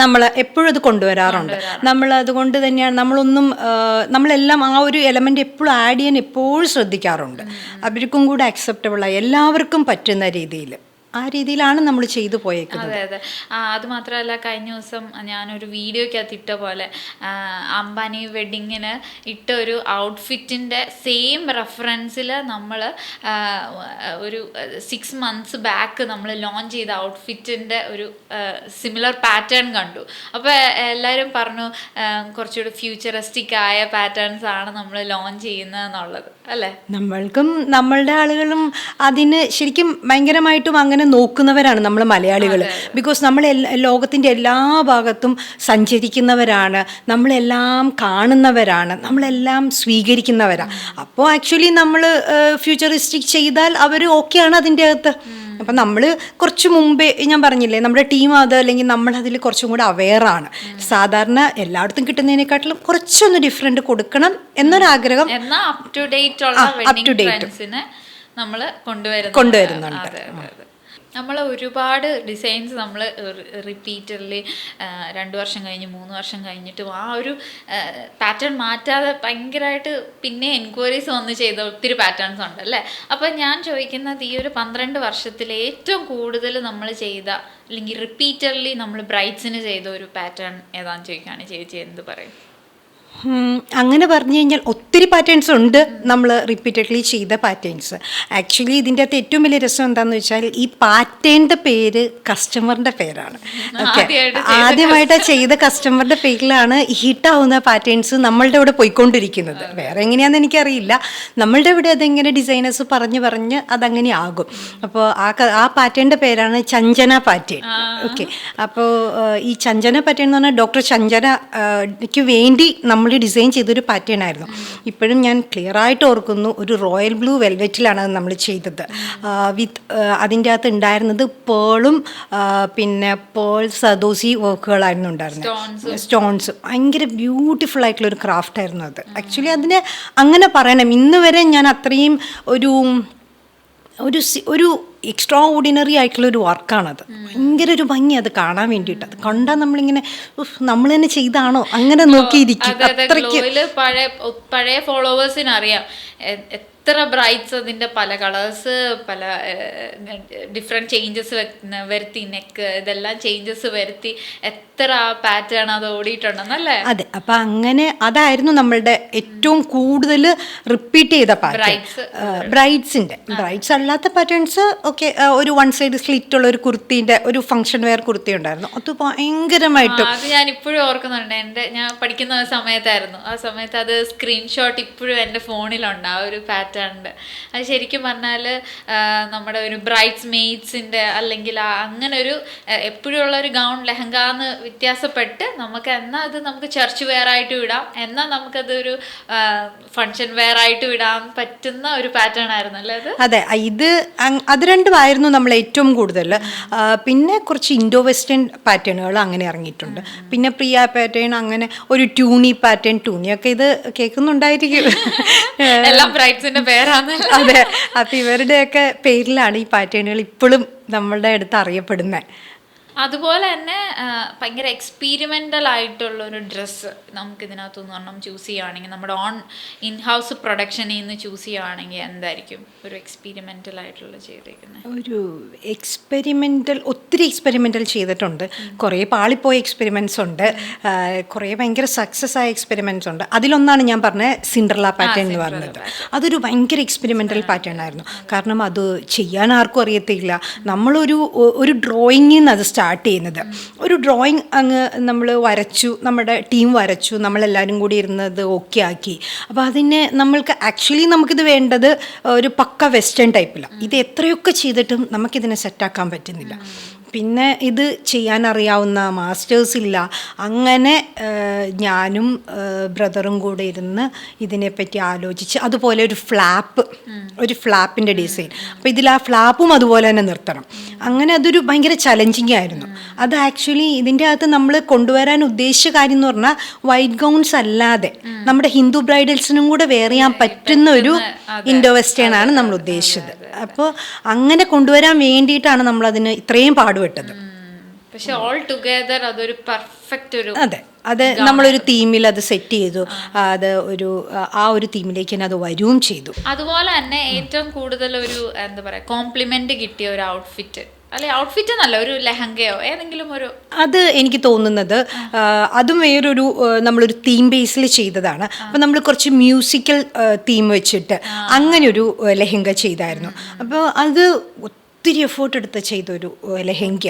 നമ്മൾ എപ്പോഴും അത് കൊണ്ടുവരാറുണ്ട്. നമ്മൾ അതുകൊണ്ട് തന്നെയാണ് നമ്മളെല്ലാം ആ ഒരു എലമെന്റ് എപ്പോഴും ആഡ് ചെയ്യാൻ എപ്പോഴും ശ്രദ്ധിക്കാറുണ്ട്. അവർക്കും കൂടെ അക്സെപ്റ്റബിൾ ആയി എല്ലാവർക്കും പറ്റുന്ന രീതിയിൽ, ആ രീതിയിലാണ് നമ്മൾ ചെയ്തു പോയേക്കുന്നത്. അതെ അതെ. അത് മാത്രമല്ല, കഴിഞ്ഞ ദിവസം ഞാനൊരു വീഡിയോക്കകത്ത് ഇട്ട പോലെ അംബാനി വെഡിങ്ങിന് ഇട്ട ഒരു ഔട്ട്ഫിറ്റിൻ്റെ സെയിം റെഫറൻസിൽ നമ്മൾ ഒരു 6 months ബാക്ക് നമ്മൾ ലോഞ്ച് ചെയ്ത ഔട്ട്ഫിറ്റിൻ്റെ ഒരു സിമിലർ പാറ്റേൺ കണ്ടു. അപ്പോൾ എല്ലാവരും പറഞ്ഞു കുറച്ചുകൂടി ഫ്യൂച്ചറിസ്റ്റിക് ആയ പാറ്റേൺസ് ആണ് നമ്മൾ ലോഞ്ച് ചെയ്യുന്നതെന്നുള്ളത് അല്ലേ. നമ്മൾക്കും നമ്മളുടെ ആളുകളും അതിന് ശരിക്കും ഭയങ്കരമായിട്ടും അങ്ങനെ നോക്കുന്നവരാണ് നമ്മൾ മലയാളികൾ. ബിക്കോസ് നമ്മൾ ലോകത്തിൻ്റെ എല്ലാ ഭാഗത്തും സഞ്ചരിക്കുന്നവരാണ്, നമ്മളെല്ലാം കാണുന്നവരാണ്, നമ്മളെല്ലാം സ്വീകരിക്കുന്നവരാണ്. അപ്പോൾ ആക്ച്വലി നമ്മൾ ഫ്യൂച്ചറിസ്റ്റിക് ചെയ്താൽ അവർ ഓക്കെയാണ് അതിൻ്റെ അകത്ത്. അപ്പം നമ്മൾ കുറച്ച് മുമ്പേ ഞാൻ പറഞ്ഞില്ലേ, നമ്മുടെ ടീം അത് അല്ലെങ്കിൽ നമ്മളതിൽ കുറച്ചും കൂടെ അവെയറാണ്. സാധാരണ എല്ലായിടത്തും കിട്ടുന്നതിനെക്കാട്ടിലും കുറച്ചൊന്ന് ഡിഫറെൻറ്റ് കൊടുക്കണം എന്നൊരാഗ്രഹം അപ് ടു ഡേറ്റ് നമ്മൾ കൊണ്ടുവരുന്നുണ്ട്. നമ്മൾ ഒരുപാട് ഡിസൈൻസ് നമ്മൾ റിപ്പീറ്റഡ്ലി 2 വർഷം കഴിഞ്ഞ് 3 വർഷം കഴിഞ്ഞിട്ടും ആ ഒരു പാറ്റേൺ മാറ്റാതെ ഭയങ്കരമായിട്ട് പിന്നെ എൻക്വയറീസ് വന്ന് ചെയ്ത ഒത്തിരി പാറ്റേൺസ് ഉണ്ട് അല്ലേ. അപ്പോൾ ഞാൻ ചോദിക്കുന്നത്, ഈ ഒരു 12 വർഷത്തിൽ ഏറ്റവും കൂടുതൽ നമ്മൾ ചെയ്ത അല്ലെങ്കിൽ റിപ്പീറ്റഡ്ലി നമ്മൾ ബ്രൈഡ്സിന് ചെയ്ത ഒരു പാറ്റേൺ ഏതാണെന്ന് ചോദിക്കുകയാണ് ചേച്ചി എന്ത് പറയും? അങ്ങനെ പറഞ്ഞു കഴിഞ്ഞാൽ ഒത്തിരി പാറ്റേൺസ് ഉണ്ട് നമ്മൾ റിപ്പീറ്റഡ്ലി ചെയ്ത പാറ്റേൺസ്. ആക്ച്വലി ഇതിൻ്റെ അകത്ത് ഏറ്റവും വലിയ രസം എന്താണെന്ന് വെച്ചാൽ ഈ പാറ്റേണിൻ്റെ പേര് കസ്റ്റമറിൻ്റെ പേരാണ്. ഓക്കെ, ആദ്യമായിട്ട് ചെയ്ത കസ്റ്റമറുടെ പേരിലാണ് ഹിറ്റാവുന്ന പാറ്റേൺസ് നമ്മളുടെ ഇവിടെ പോയിക്കൊണ്ടിരിക്കുന്നത്. വേറെ എങ്ങനെയാണെന്ന് എനിക്കറിയില്ല. നമ്മളുടെ ഇവിടെ അതെങ്ങനെ ഡിസൈനേഴ്സ് പറഞ്ഞ് അതങ്ങനെ ആകും. അപ്പോൾ ആ പാറ്റേണിൻ്റെ പേരാണ് ചഞ്ചന പാറ്റേൺ. ഓക്കെ, അപ്പോൾ ഈ ചഞ്ചന പാറ്റേൺ എന്ന് പറഞ്ഞാൽ ഡോക്ടർ ചഞ്ചനയ്ക്ക് വേണ്ടി നമ്മൾ ഡിസൈൻ ചെയ്തൊരു പാറ്റേൺ ആയിരുന്നു. ഇപ്പോഴും ഞാൻ ക്ലിയർ ആയിട്ട് ഓർക്കുന്നു, ഒരു റോയൽ ബ്ലൂ വെൽവെറ്റിലാണ് അത് നമ്മൾ ചെയ്തത്. വിത്ത് അതിൻ്റെ അകത്ത് ഉണ്ടായിരുന്നത് പേളും പിന്നെ പേൾ സദോസി വർക്കുകളായിരുന്നു ഉണ്ടായിരുന്നത്, സ്റ്റോൺസ്. ഭയങ്കര ബ്യൂട്ടിഫുൾ ആയിട്ടുള്ളൊരു ക്രാഫ്റ്റ് ആയിരുന്നു അത്. ആക്ച്വലി അതിനെ അങ്ങനെ പറയണം, ഇന്ന് വരെ ഞാൻ അത്രയും ഒരു എക്സ്ട്രാ ഓർഡിനറി ആയിട്ടുള്ളൊരു വർക്കാണത്. ഭയങ്കര ഒരു ഭംഗി അത് കാണാൻ വേണ്ടിയിട്ട്. അത് കണ്ടാൽ നമ്മളിങ്ങനെ നമ്മൾ തന്നെ ചെയ്താണോ അങ്ങനെ നോക്കിയിരിക്കും. അത്രയ്ക്ക് പഴയ ഫോളോവേഴ്സിന് അറിയാം എത്ര ബ്രൈറ്റ്സ് അതിൻ്റെ പല കളേഴ്സ്, പല ഡിഫറെൻറ്റ് ചേഞ്ചസ് വരുത്തി, നെക്ക് ഇതെല്ലാം ചേഞ്ചസ് വരുത്തി എത്ര പാറ്റേൺ അത് ഓടിയിട്ടുണ്ടെന്നല്ലേ. അതെ, അപ്പം അങ്ങനെ അതായിരുന്നു നമ്മളുടെ ഏറ്റവും കൂടുതൽ റിപ്പീറ്റ് ചെയ്ത പാറ്റേൺ. ബ്രൈഡ്സ് അല്ലാത്ത പാറ്റേൺസ് ഓക്കെ, ഒരു 1 side സ്ലിറ്റ് ഉള്ള ഒരു കുർത്തീൻ്റെ ഒരു ഫംഗ്ഷൻ വെയർ കുർത്തി ഉണ്ടായിരുന്നു. അത് ഭയങ്കരമായിട്ടും അത് ഞാൻ ഇപ്പോഴും ഓർക്കുന്നുണ്ട്. ഞാൻ പഠിക്കുന്ന സമയത്തായിരുന്നു. ആ സമയത്ത് അത് സ്ക്രീൻഷോട്ട് ഇപ്പോഴും എൻ്റെ ഫോണിലുണ്ട്, ആ ഒരു പാറ്റേൺ. അത് ശരിക്കും പറഞ്ഞാൽ നമ്മുടെ ഒരു ബ്രൈഡ്സ് മെയ്ഡ്സിൻ്റെ അല്ലെങ്കിൽ അങ്ങനെ ഒരു എപ്പോഴും ഉള്ള ഒരു ഗൗൺ ലെഹങ്കാന്ന് വ്യത്യാസപ്പെട്ട് നമുക്ക് ചർച്ച് വെയർ ആയിട്ട് വിടാം, എന്നാൽ നമുക്കതൊരു ഫങ്ഷൻ വെയർ ആയിട്ട് വിടാൻ പറ്റുന്ന ഒരു പാറ്റേൺ ആയിരുന്നു അല്ലേ അത്. അതെ, അത് രണ്ടുമായിരുന്നു നമ്മൾ ഏറ്റവും കൂടുതൽ. പിന്നെ കുറച്ച് ഇൻഡോ വെസ്റ്റേൺ പാറ്റേണുകൾ അങ്ങനെ ഇറങ്ങിയിട്ടുണ്ട്. പിന്നെ പ്രിയ പാറ്റേൺ, അങ്ങനെ ഒരു ട്യൂണി പാറ്റേൺ. ട്യൂണിയൊക്കെ ഇത് കേൾക്കുന്നുണ്ടായിരിക്കും, എല്ലാം ബ്രൈഡ്സിന്റെ പേരാണ്. അതെ, അപ്പം ഇവരുടെയൊക്കെ പേരിലാണ് ഈ പാറ്റേണുകൾ ഇപ്പോഴും നമ്മളുടെ അടുത്ത് അറിയപ്പെടുന്നത്. അതുപോലെ തന്നെ ഭയങ്കര എക്സ്പീരിമെൻ്റൽ ആയിട്ടുള്ള ഒരു ഡ്രസ്സ് നമുക്ക് ഇതിനകത്തുനിന്ന് ഒരെണ്ണം ചൂസ് ചെയ്യുകയാണെങ്കിൽ, നമ്മുടെ ഇൻ ഹൗസ് പ്രൊഡക്ഷനിൽ നിന്ന് ചൂസ് ചെയ്യുകയാണെങ്കിൽ എന്തായിരിക്കും ഒരു എക്സ്പീരിമെൻ്റൽ ആയിട്ടുള്ള ചെയ്തേക്കുന്നത്? ഒത്തിരി എക്സ്പെരിമെൻ്റൽ ചെയ്തിട്ടുണ്ട്. കുറേ പാളിപ്പോയ എക്സ്പെരിമെൻറ്റ്സ് ഉണ്ട്, കുറേ ഭയങ്കര സക്സസ് ആയ എക്സ്പെരിമെൻറ്റ്സ് ഉണ്ട്. അതിലൊന്നാണ് ഞാൻ പറഞ്ഞ സിൻഡ്രല്ല പാറ്റേൺ എന്ന് പറഞ്ഞത്. അതൊരു ഭയങ്കര എക്സ്പെരിമെൻ്റൽ പാറ്റേൺ ആയിരുന്നു. കാരണം അത് ചെയ്യാൻ ആർക്കും അറിയത്തില്ല. നമ്മളൊരു ഡ്രോയിങ്ങിൽ നിന്ന് അത് സ്റ്റാർട്ട് ചെയ്യുന്നത്. ഒരു ഡ്രോയിങ് അങ്ങ് നമ്മൾ വരച്ചു, നമ്മുടെ ടീം വരച്ചു, നമ്മളെല്ലാവരും കൂടി ഇരുന്നത് ഓക്കെ ആക്കി. അപ്പോൾ അതിനെ നമുക്കിത് വേണ്ടത് ഒരു പക്ക വെസ്റ്റേൺ ടൈപ്പിലാണ്. ഇത് എത്രയൊക്കെ ചെയ്തിട്ടും നമുക്കിതിനെ സെറ്റാക്കാൻ പറ്റുന്നില്ല. പിന്നെ ഇത് ചെയ്യാനറിയാവുന്ന മാസ്റ്റേഴ്സ് ഇല്ല. അങ്ങനെ ഞാനും ബ്രദറും കൂടെ ഇരുന്ന് ഇതിനെപ്പറ്റി ആലോചിച്ച് അതുപോലെ ഒരു ഫ്ലാപ്പിൻ്റെ ഡിസൈൻ. അപ്പോൾ ഇതിൽ ആ ഫ്ലാപ്പും അതുപോലെ തന്നെ നിർത്തണം. അങ്ങനെ അതൊരു ഭയങ്കര ചലഞ്ചിങ് ആയിരുന്നു. അത് ആക്ച്വലി ഇതിൻ്റെ അകത്ത് നമ്മൾ കൊണ്ടുവരാൻ ഉദ്ദേശിച്ച കാര്യം എന്ന് പറഞ്ഞാൽ വൈറ്റ് ഗൗൺസ് അല്ലാതെ നമ്മുടെ ഹിന്ദു ബ്രൈഡൽസിനും കൂടെ വെയർ ചെയ്യാൻ പറ്റുന്ന ഒരു ഇൻഡോ വെസ്റ്റേൺ ആണ് നമ്മൾ ഉദ്ദേശിച്ചത്. അപ്പോൾ അങ്ങനെ കൊണ്ടുവരാൻ വേണ്ടിയിട്ടാണ് നമ്മൾ അതിന് ഇത്രയും പാടുപെട്ടത്. പക്ഷെ ഓൾ ടുഗദർ അതൊരു പെർഫെക്റ്റ് ഒരു അത് നമ്മളൊരു തീമിൽ അത് സെറ്റ് ചെയ്തു. അത് ആ ഒരു തീമിലേക്ക് തന്നെ അത് വരികയും ചെയ്തു. അതുപോലെ തന്നെ ഏറ്റവും കൂടുതൽ ഒരു എന്താ പറയുക കോംപ്ലിമെന്റ് കിട്ടിയ ഒരു ഔട്ട്ഫിറ്റ്, അല്ലെ ഔട്ട്ഫിറ്റ് എന്നല്ല, ഒരു ലെഹങ്കയോ ഏതെങ്കിലും ഒരു, അത് എനിക്ക് തോന്നുന്നത് അതും വേറൊരു നമ്മളൊരു തീം ബേസിൽ ചെയ്തതാണ്. അപ്പം നമ്മൾ കുറച്ച് മ്യൂസിക്കൽ തീം വെച്ചിട്ട് അങ്ങനെ ഒരു ലെഹങ്ക ചെയ്തായിരുന്നു. അപ്പോൾ അത് ഒത്തിരി എഫേർട്ട് എടുത്ത് ചെയ്തൊരു ലെഹങ്ക,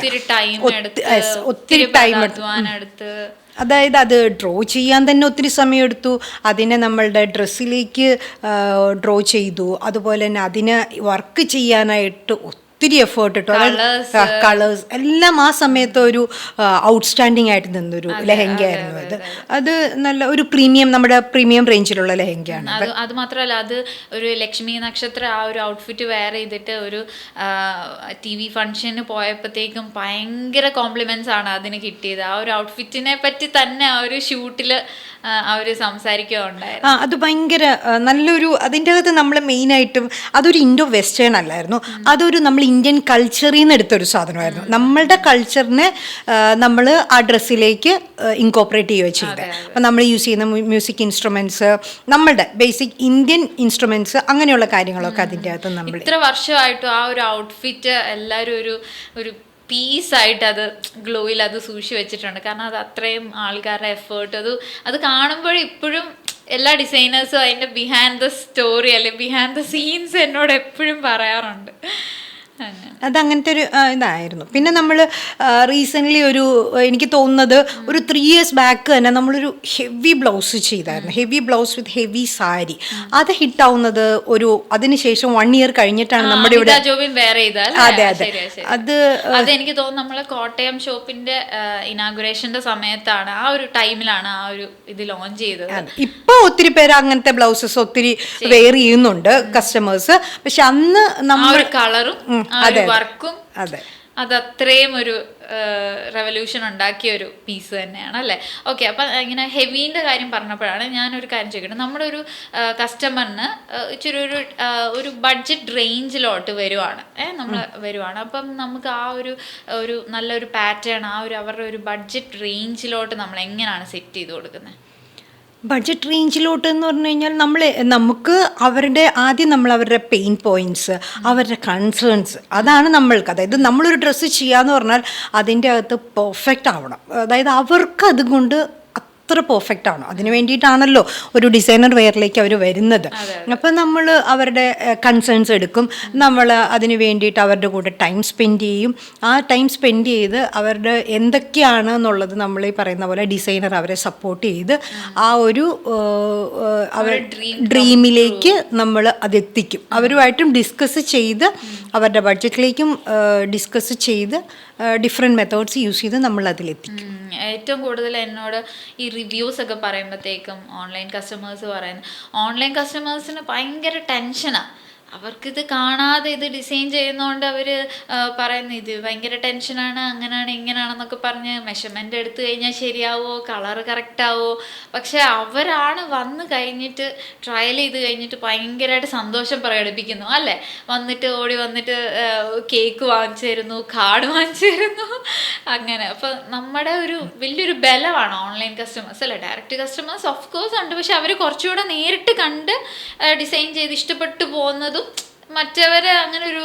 ഒത്തിരി ടൈം എടുത്ത്. അതായത് അത് ഡ്രോ ചെയ്യാൻ തന്നെ ഒത്തിരി സമയമെടുത്തു. അതിനെ നമ്മളുടെ ഡ്രസ്സിലേക്ക് ഡ്രോ ചെയ്തു. അതുപോലെ തന്നെ അതിനെ വർക്ക് ചെയ്യാനായിട്ട് ഒത്തിരി എഫേർട്ട് ഇട്ടു. അതായത് കളേഴ്സ് എല്ലാം ആ സമയത്ത് ഒരു ഔട്ട്സ്റ്റാൻഡിങ് ആയിട്ട് നിന്നൊരു ലെഹങ്കയായിരുന്നു അത് നല്ല ഒരു നമ്മുടെ പ്രീമിയം റേഞ്ചിലുള്ള ലെഹങ്കയാണ്. അത് മാത്രമല്ല, അത് ഒരു ലക്ഷ്മി നക്ഷത്ര ആ ഒരു ഔട്ട്ഫിറ്റ് വെയർ ചെയ്തിട്ട് ഒരു TV ഫംഗ്ഷന് പോയപ്പോഴത്തേക്കും ഭയങ്കര കോംപ്ലിമെന്റ്സ് ആണ് അതിന് കിട്ടിയത്. ആ ഒരു ഔട്ട്ഫിറ്റിനെ പറ്റി തന്നെ ആ ഒരു ഷൂട്ടില് അവർ സംസാരിക്കുകയുണ്ടായിരുന്നു. അത് ഭയങ്കര നല്ലൊരു, അതിൻ്റെ അകത്ത് നമ്മൾ മെയിനായിട്ടും അതൊരു ഇൻഡോ വെസ്റ്റേൺ അല്ലായിരുന്നു. അതൊരു നമ്മൾ ഇന്ത്യൻ കൾച്ചറിൽ നിന്ന് എടുത്തൊരു സാധനമായിരുന്നു. നമ്മളുടെ കൾച്ചറിനെ നമ്മൾ ആ ഡ്രസ്സിലേക്ക് ഇൻകോപ്പറേറ്റ് ചെയ്യുകയോ ചെയ്തത്. അപ്പം നമ്മൾ യൂസ് ചെയ്യുന്ന മ്യൂസിക് ഇൻസ്ട്രുമെൻറ്റ്സ്, നമ്മളുടെ ബേസിക് ഇന്ത്യൻ ഇൻസ്ട്രുമെൻറ്റ്സ്, അങ്ങനെയുള്ള കാര്യങ്ങളൊക്കെ അതിൻ്റെ അകത്ത് നമ്മൾ ഇത്ര വർഷമായിട്ടും ആ ഒരു ഔട്ട്ഫിറ്റ് എല്ലാവരും ഒരു പീസായിട്ട് അത് ഗ്ലോയിൽ അത് സൂക്ഷിച്ച് വെച്ചിട്ടുണ്ട്. കാരണം അത് അത്രയും ആൾക്കാരുടെ എഫേർട്ട്, അത് കാണുമ്പോൾ ഇപ്പോഴും എല്ലാ ഡിസൈനേഴ്സും അതിൻ്റെ ബിഹൈൻഡ് ദ സ്റ്റോറി അല്ലെ ബിഹൈൻഡ് ദ സീൻസ് എന്നോട് എപ്പോഴും പറയാറുണ്ട്. അതങ്ങനത്തെ ഒരു ഇതായിരുന്നു. പിന്നെ നമ്മൾ റീസെൻ്റ്ലി എനിക്ക് തോന്നുന്നത് ഒരു 3 years ബാക്ക് തന്നെ നമ്മളൊരു ഹെവി ബ്ലൗസ് ചെയ്തായിരുന്നു. ഹെവി ബ്ലൗസ് വിത്ത് ഹെവി സാരി. അത് ഹിറ്റാവുന്നത് അതിനുശേഷം 1 year കഴിഞ്ഞിട്ടാണ് നമ്മുടെ ഇവിടെ. അതെ അതെ, അത് എനിക്ക് തോന്നുന്നു നമ്മളെ കോട്ടയം ഷോപ്പിന്റെ ഇനാഗുറേഷന്റെ സമയത്താണ്, ആ ഒരു ടൈമിലാണ് ആ ഒരു ഇത് ലോഞ്ച് ചെയ്തത്. ഇപ്പൊ ഒത്തിരി പേര് അങ്ങനത്തെ ബ്ലൗസസ് ഒത്തിരി വെയർ ചെയ്യുന്നുണ്ട് കസ്റ്റമേഴ്സ്. പക്ഷെ അന്ന് നമ്മൾ കളറും വർക്കും അത് അത്രയും ഒരു റെവല്യൂഷൻ ഉണ്ടാക്കിയ ഒരു പീസ് തന്നെയാണ് അല്ലേ. ഓക്കെ, അപ്പം ഇങ്ങനെ ഹെവീൻ്റെ കാര്യം പറഞ്ഞപ്പോഴാണ് ഞാനൊരു കാര്യം ചോദിക്കട്ടെ. നമ്മുടെ ഒരു കസ്റ്റമറിന് ഇച്ചിരി ഒരു ബഡ്ജറ്റ് റേഞ്ചിലോട്ട് വരുവാണ് അപ്പം നമുക്ക് ആ ഒരു നല്ലൊരു പാറ്റേൺ അവരുടെ ഒരു ബഡ്ജറ്റ് റേഞ്ചിലോട്ട് നമ്മൾ എങ്ങനെയാണ് സെറ്റ് ചെയ്ത് കൊടുക്കുന്നത്? ബഡ്ജറ്റ് റേഞ്ചിലോട്ട് എന്ന് പറഞ്ഞു കഴിഞ്ഞാൽ നമുക്ക് ആദ്യം നമ്മൾ അവരുടെ പെയിൻ പോയിൻറ്റ്സ്, അവരുടെ കൺസേൺസ്, അതാണ് നമ്മൾക്ക്. അതായത് നമ്മളൊരു ഡ്രസ്സ് ചെയ്യാന്ന് പറഞ്ഞാൽ അതിൻ്റെ അകത്ത് പെർഫെക്റ്റ് ആവണം. അതായത് അവർക്ക് അതുകൊണ്ട് അത്ര പെർഫെക്റ്റ് ആണോ, അതിന് വേണ്ടിയിട്ടാണല്ലോ ഒരു ഡിസൈനർ വെയറിലേക്ക് അവർ വരുന്നത്. അപ്പം നമ്മൾ അവരുടെ കൺസേൺസ് എടുക്കും. നമ്മൾ അതിന് വേണ്ടിയിട്ട് അവരുടെ കൂടെ ടൈം സ്പെൻഡ് ചെയ്യും. ആ ടൈം സ്പെൻഡ് ചെയ്ത് അവരുടെ എന്തൊക്കെയാണ് എന്നുള്ളത് നമ്മൾ ഈ പറയുന്ന പോലെ ഡിസൈനർ അവരെ സപ്പോർട്ട് ചെയ്ത് ആ ഒരു ഡ്രീമിലേക്ക് നമ്മൾ അതെത്തിക്കും. അവരുമായിട്ടും ഡിസ്കസ് ചെയ്ത് അവരുടെ ബഡ്ജറ്റിലേക്കും ഡിസ്കസ് ചെയ്ത് ഡിഫറെൻറ്റ് മെത്തേഡ്സ് യൂസ് ചെയ്ത് നമ്മൾ അതിലെത്തിക്കും. ഏറ്റവും കൂടുതൽ എന്നോട് ഈ റിവ്യൂസ് ഒക്കെ പറയുമ്പോഴത്തേക്കും ഓൺലൈൻ കസ്റ്റമേഴ്സിന് ഭയങ്കര ടെൻഷനാണ്. അവർക്കിത് കാണാതെ ഇത് ഡിസൈൻ ചെയ്യുന്നതുകൊണ്ട് അവർ പറയുന്ന ഇത് ഭയങ്കര ടെൻഷനാണ്, അങ്ങനെയാണ് ഇങ്ങനെയാണെന്നൊക്കെ പറഞ്ഞ് മെഷർമെൻ്റ് എടുത്തു കഴിഞ്ഞാൽ ശരിയാവോ, കളറ് കറക്റ്റാവോ. പക്ഷെ അവരാണ് വന്ന് കഴിഞ്ഞിട്ട് ട്രയൽ ചെയ്ത് കഴിഞ്ഞിട്ട് ഭയങ്കരമായിട്ട് സന്തോഷം പ്രകടിപ്പിക്കുന്നു അല്ലേ. ഓടി വന്നിട്ട് കേക്ക് വാങ്ങിച്ചു തരുന്നു, കാർഡ് വാങ്ങിച്ചു തരുന്നു, അങ്ങനെ. അപ്പം നമ്മുടെ ഒരു വലിയൊരു ബലമാണ് ഓൺലൈൻ കസ്റ്റമേഴ്സ് അല്ലേ. ഡയറക്റ്റ് കസ്റ്റമേഴ്സ് ഓഫ് കോഴ്സ് ഉണ്ട്, പക്ഷെ അവർ കുറച്ചുകൂടെ നേരിട്ട് കണ്ട് ഡിസൈൻ ചെയ്ത് ഇഷ്ടപ്പെട്ടു പോകുന്നതും മറ്റവരെ അങ്ങനെ ഒരു